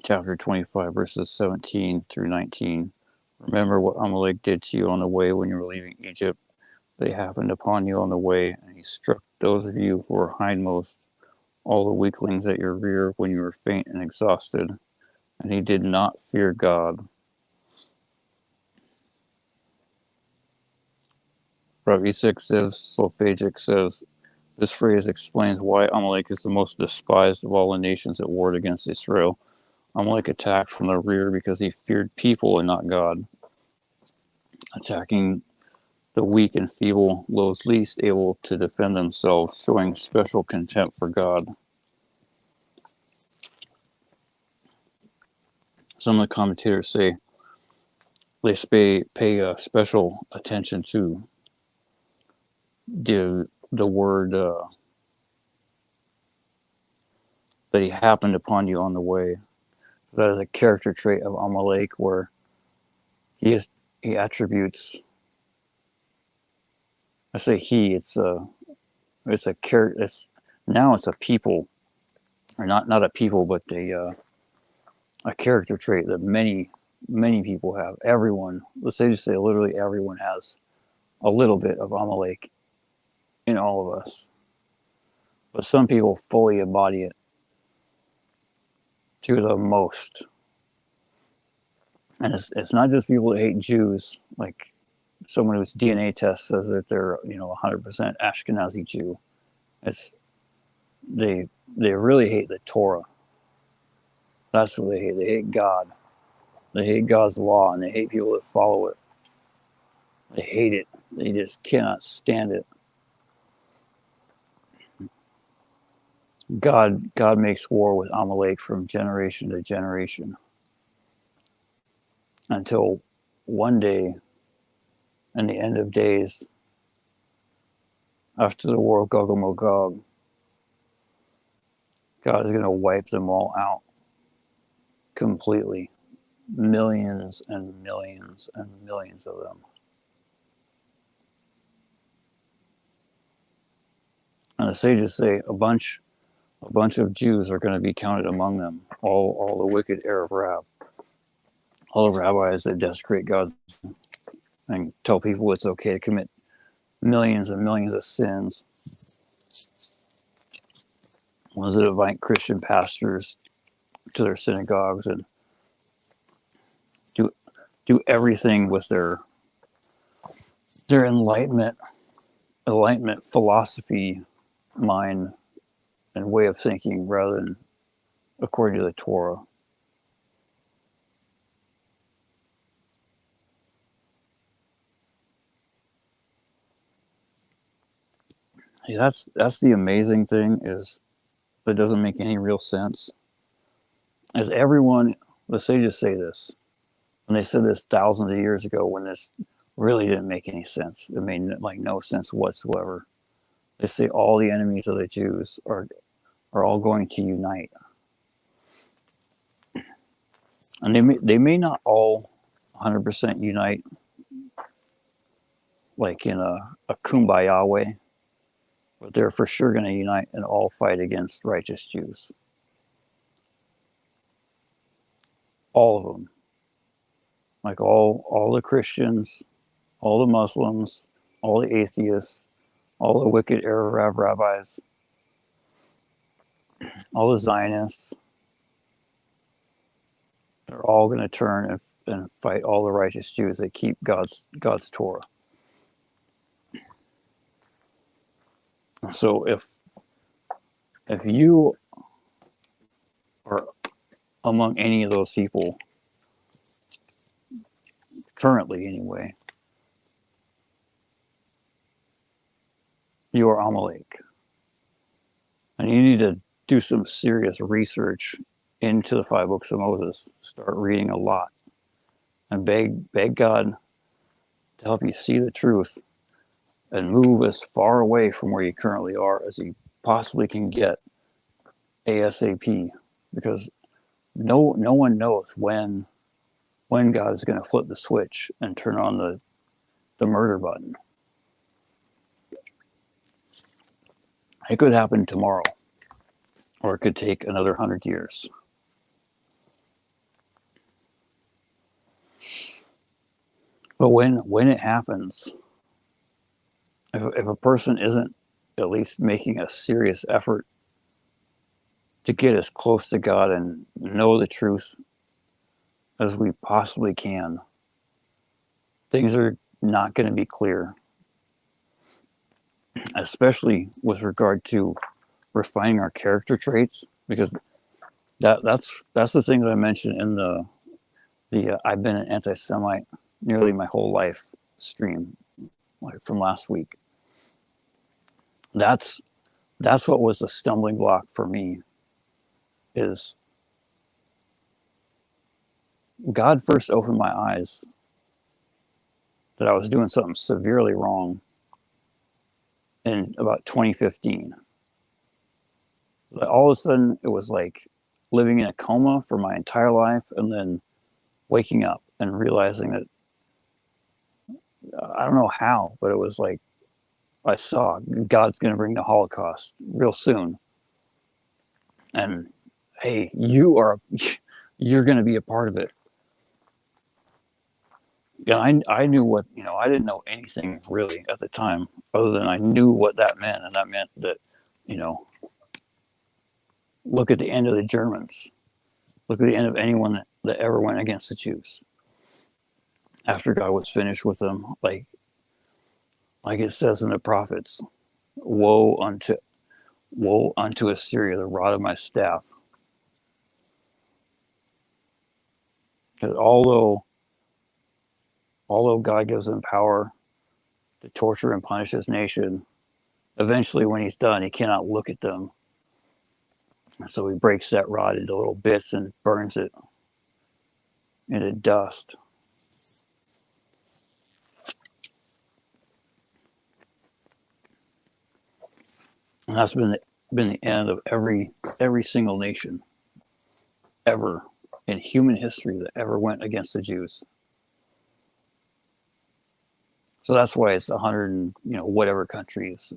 Chapter 25, verses 17 through 19. Remember what Amalek did to you on the way when you were leaving Egypt. They happened upon you on the way, and he struck those of you who were hindmost, all the weaklings at your rear when you were faint and exhausted. And he did not fear God. Rabbi Zev Solfagic says, this phrase explains why Amalek is the most despised of all the nations that warred against Israel. Amalek attacked from the rear because he feared people and not God. Attacking the weak and feeble, those least able to defend themselves, showing special contempt for God. Some of the commentators say they pay special attention to the word that he happened upon you on the way. That is a character trait of Amalek, where he attributes. I say he. It's a character. Now it's a people, or not a people, but a character trait that many people have. Everyone, let's just say literally everyone has a little bit of Amalek in all of us, but some people fully embody it to the most. And it's not just people that hate Jews, like someone whose DNA test says that they're 100% Ashkenazi Jew. It's they really hate the Torah. That's what they hate. They hate God. They hate God's law, and they hate people that follow it. They hate it. They just cannot stand it. God makes war with Amalek from generation to generation. until one day, in the end of days, after the war of Gog and Magog, God is going to wipe them all out completely. Millions and millions and millions of them. And the sages say a bunch of Jews are going to be counted among them. All the wicked Arab all the rabbis that desecrate God and tell people it's okay to commit millions and millions of sins. Ones that invite Christian pastors to their synagogues and do everything with their enlightenment philosophy, mind, and way of thinking rather than according to the Torah. Yeah, that's the amazing thing, is that doesn't make any real sense. As everyone, the sages say this, and they said this thousands of years ago when this really didn't make any sense. It made like no sense whatsoever. They say all the enemies of the Jews are all going to unite, and they may not all 100% unite, like in a kumbaya way, but they're for sure going to unite and all fight against righteous Jews. All of them. Like all the Christians, all the Muslims, all the atheists, all the wicked Arab rabbis, all the Zionists. They're all going to turn and fight all the righteous Jews that keep God's Torah. So if you are among any of those people, currently anyway, you are Amalek. And you need to do some serious research into the 5 books of Moses. Start reading a lot and beg God to help you see the truth and move as far away from where you currently are as you possibly can get ASAP, because no one knows when God is going to flip the switch and turn on the murder button. It could happen tomorrow, or it could take another 100 years. But when it happens, if a person isn't at least making a serious effort to get as close to God and know the truth as we possibly can, things are not going to be clear, especially with regard to refining our character traits, because that's the thing that I mentioned in the I've been an anti-Semite nearly my whole life stream, like from last week. That's what was the stumbling block for me, is God first opened my eyes that I was doing something severely wrong in about 2015. All of a sudden, it was like living in a coma for my entire life, and then waking up and realizing that, I don't know how, but it was like I saw God's going to bring the Holocaust real soon. And hey, you're going to be a part of it. Yeah, I knew what, I didn't know anything really at the time, other than I knew what that meant. And that meant that, look at the end of the Germans. Look at the end of anyone that ever went against the Jews. After God was finished with them, like it says in the prophets, woe unto Assyria, the rod of my staff. Because although God gives them power to torture and punish his nation, eventually when he's done, he cannot look at them. So he breaks that rod into little bits and burns it into dust. And that's been the end of every single nation ever in human history that ever went against the Jews. So that's why it's 100 and whatever countries,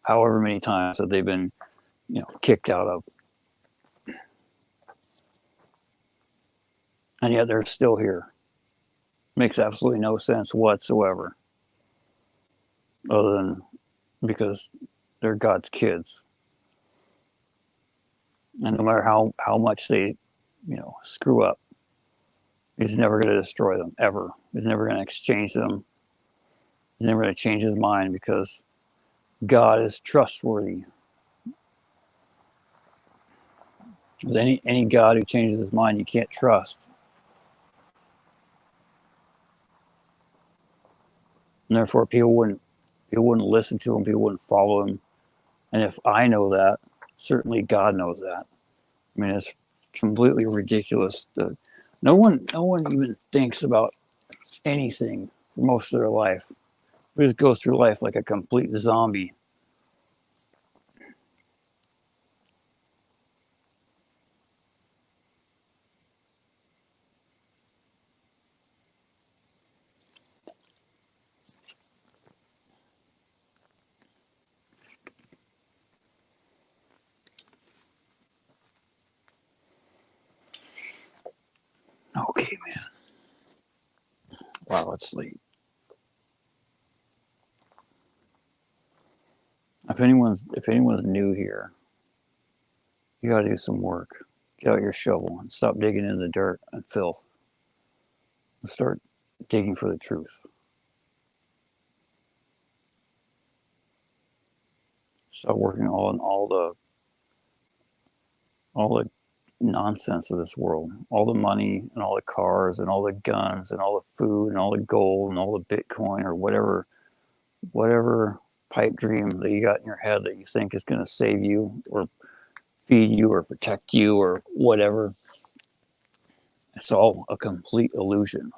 however many times that they've been kicked out of, and yet they're still here. Makes absolutely no sense whatsoever, other than because they're God's kids, and no matter how much they screw up, He's never going to destroy them ever. He's never going to exchange them. He's never going to change His mind, because God is trustworthy. With any God who changes His mind, you can't trust. And therefore, people wouldn't listen to Him. People wouldn't follow Him. And if I know that, certainly God knows that. I mean, it's completely ridiculous. No one even thinks about anything for most of their life. We just go through life like a complete zombie. Okay, man. Wow, it's late. If anyone's new here, you got to do some work. Get out your shovel and stop digging in the dirt and filth. And start digging for the truth. Stop working on all the nonsense of this world, all the money and all the cars and all the guns and all the food and all the gold and all the Bitcoin or whatever pipe dream that you got in your head that you think is going to save you or feed you or protect you or whatever. It's all a complete illusion.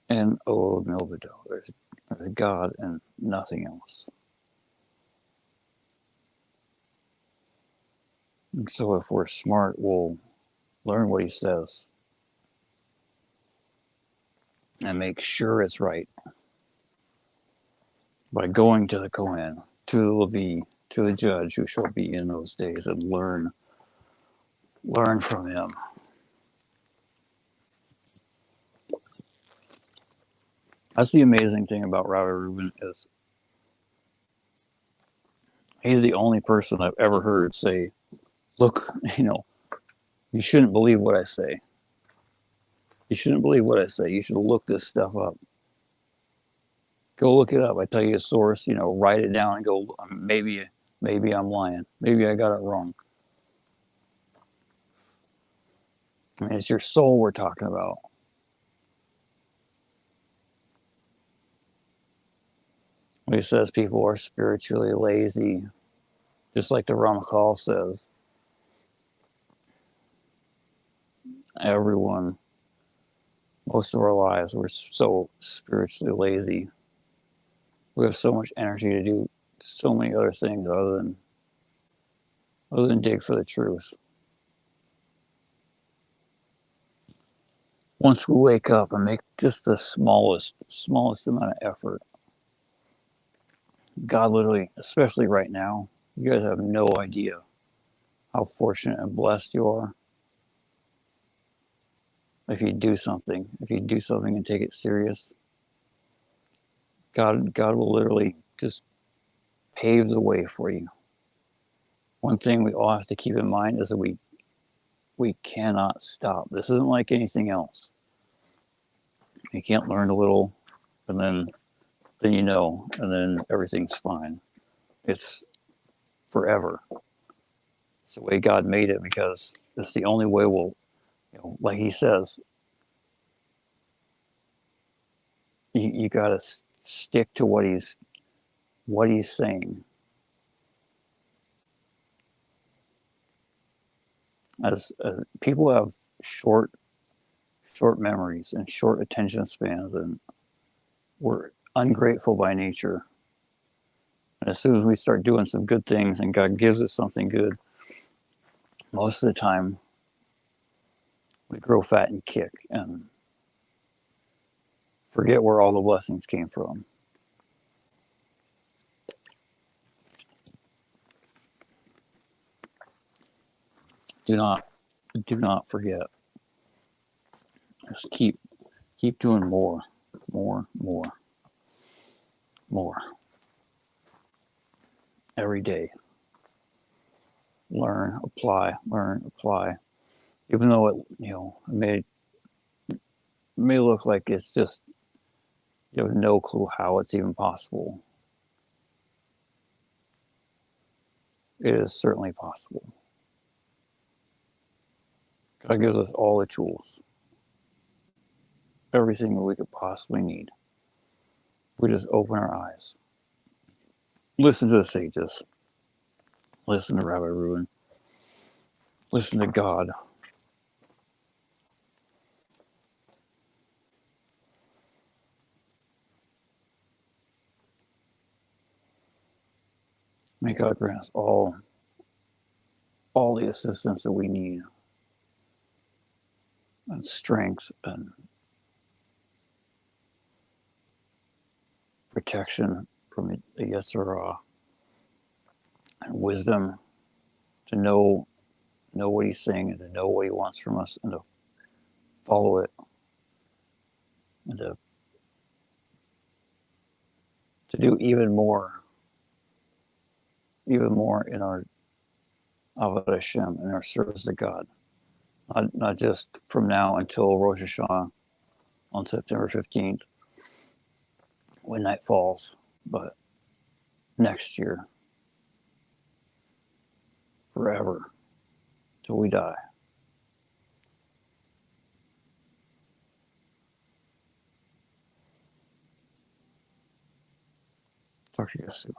And oh, Milvado, there's a God and nothing else. And so if we're smart, we'll learn what He says and make sure it's right by going to the Kohen, to the Levi, to the judge who shall be in those days, and learn from him. That's the amazing thing about Rabbi Reuben, is he's the only person I've ever heard say, look, you shouldn't believe what I say. You shouldn't believe what I say. You should look this stuff up. Go look it up. I tell you a source, write it down and go, maybe I'm lying. Maybe I got it wrong. I mean, it's your soul we're talking about. When he says people are spiritually lazy, just like the Ramachal says, everyone, most of our lives, we're so spiritually lazy. We have so much energy to do so many other things other than dig for the truth. Once we wake up and make just the smallest amount of effort, God literally, especially right now, you guys have no idea how fortunate and blessed you are. If you do something and take it serious, God will literally just pave the way for you. One thing we all have to keep in mind is that we cannot stop. This isn't like anything else. You can't learn a little and then and then everything's fine. It's forever. It's the way God made it, because it's the only way we'll, like He says, you got to stick to what he's saying. As people have short memories and short attention spans, and we're ungrateful by nature. And as soon as we start doing some good things and God gives us something good, most of the time we grow fat and kick and forget where all the blessings came from. Do not forget. Just keep doing more every day. Learn, apply. Even though it may look like it's just you have no clue how it's even possible. It is certainly possible. God gives us all the tools, everything that we could possibly need. We just open our eyes. Listen to the sages. Listen to Rabbi Reuben. Listen to God. May God grant us all the assistance that we need, and strength and protection from the Yetzirah, and wisdom to know what he's saying and to know what he wants from us and to follow it and to do even more in our Avodah Hashem, in our service to God. Not just from now until Rosh Hashanah on September 15th when night falls, but next year, forever, till we die. Talk to you guys soon.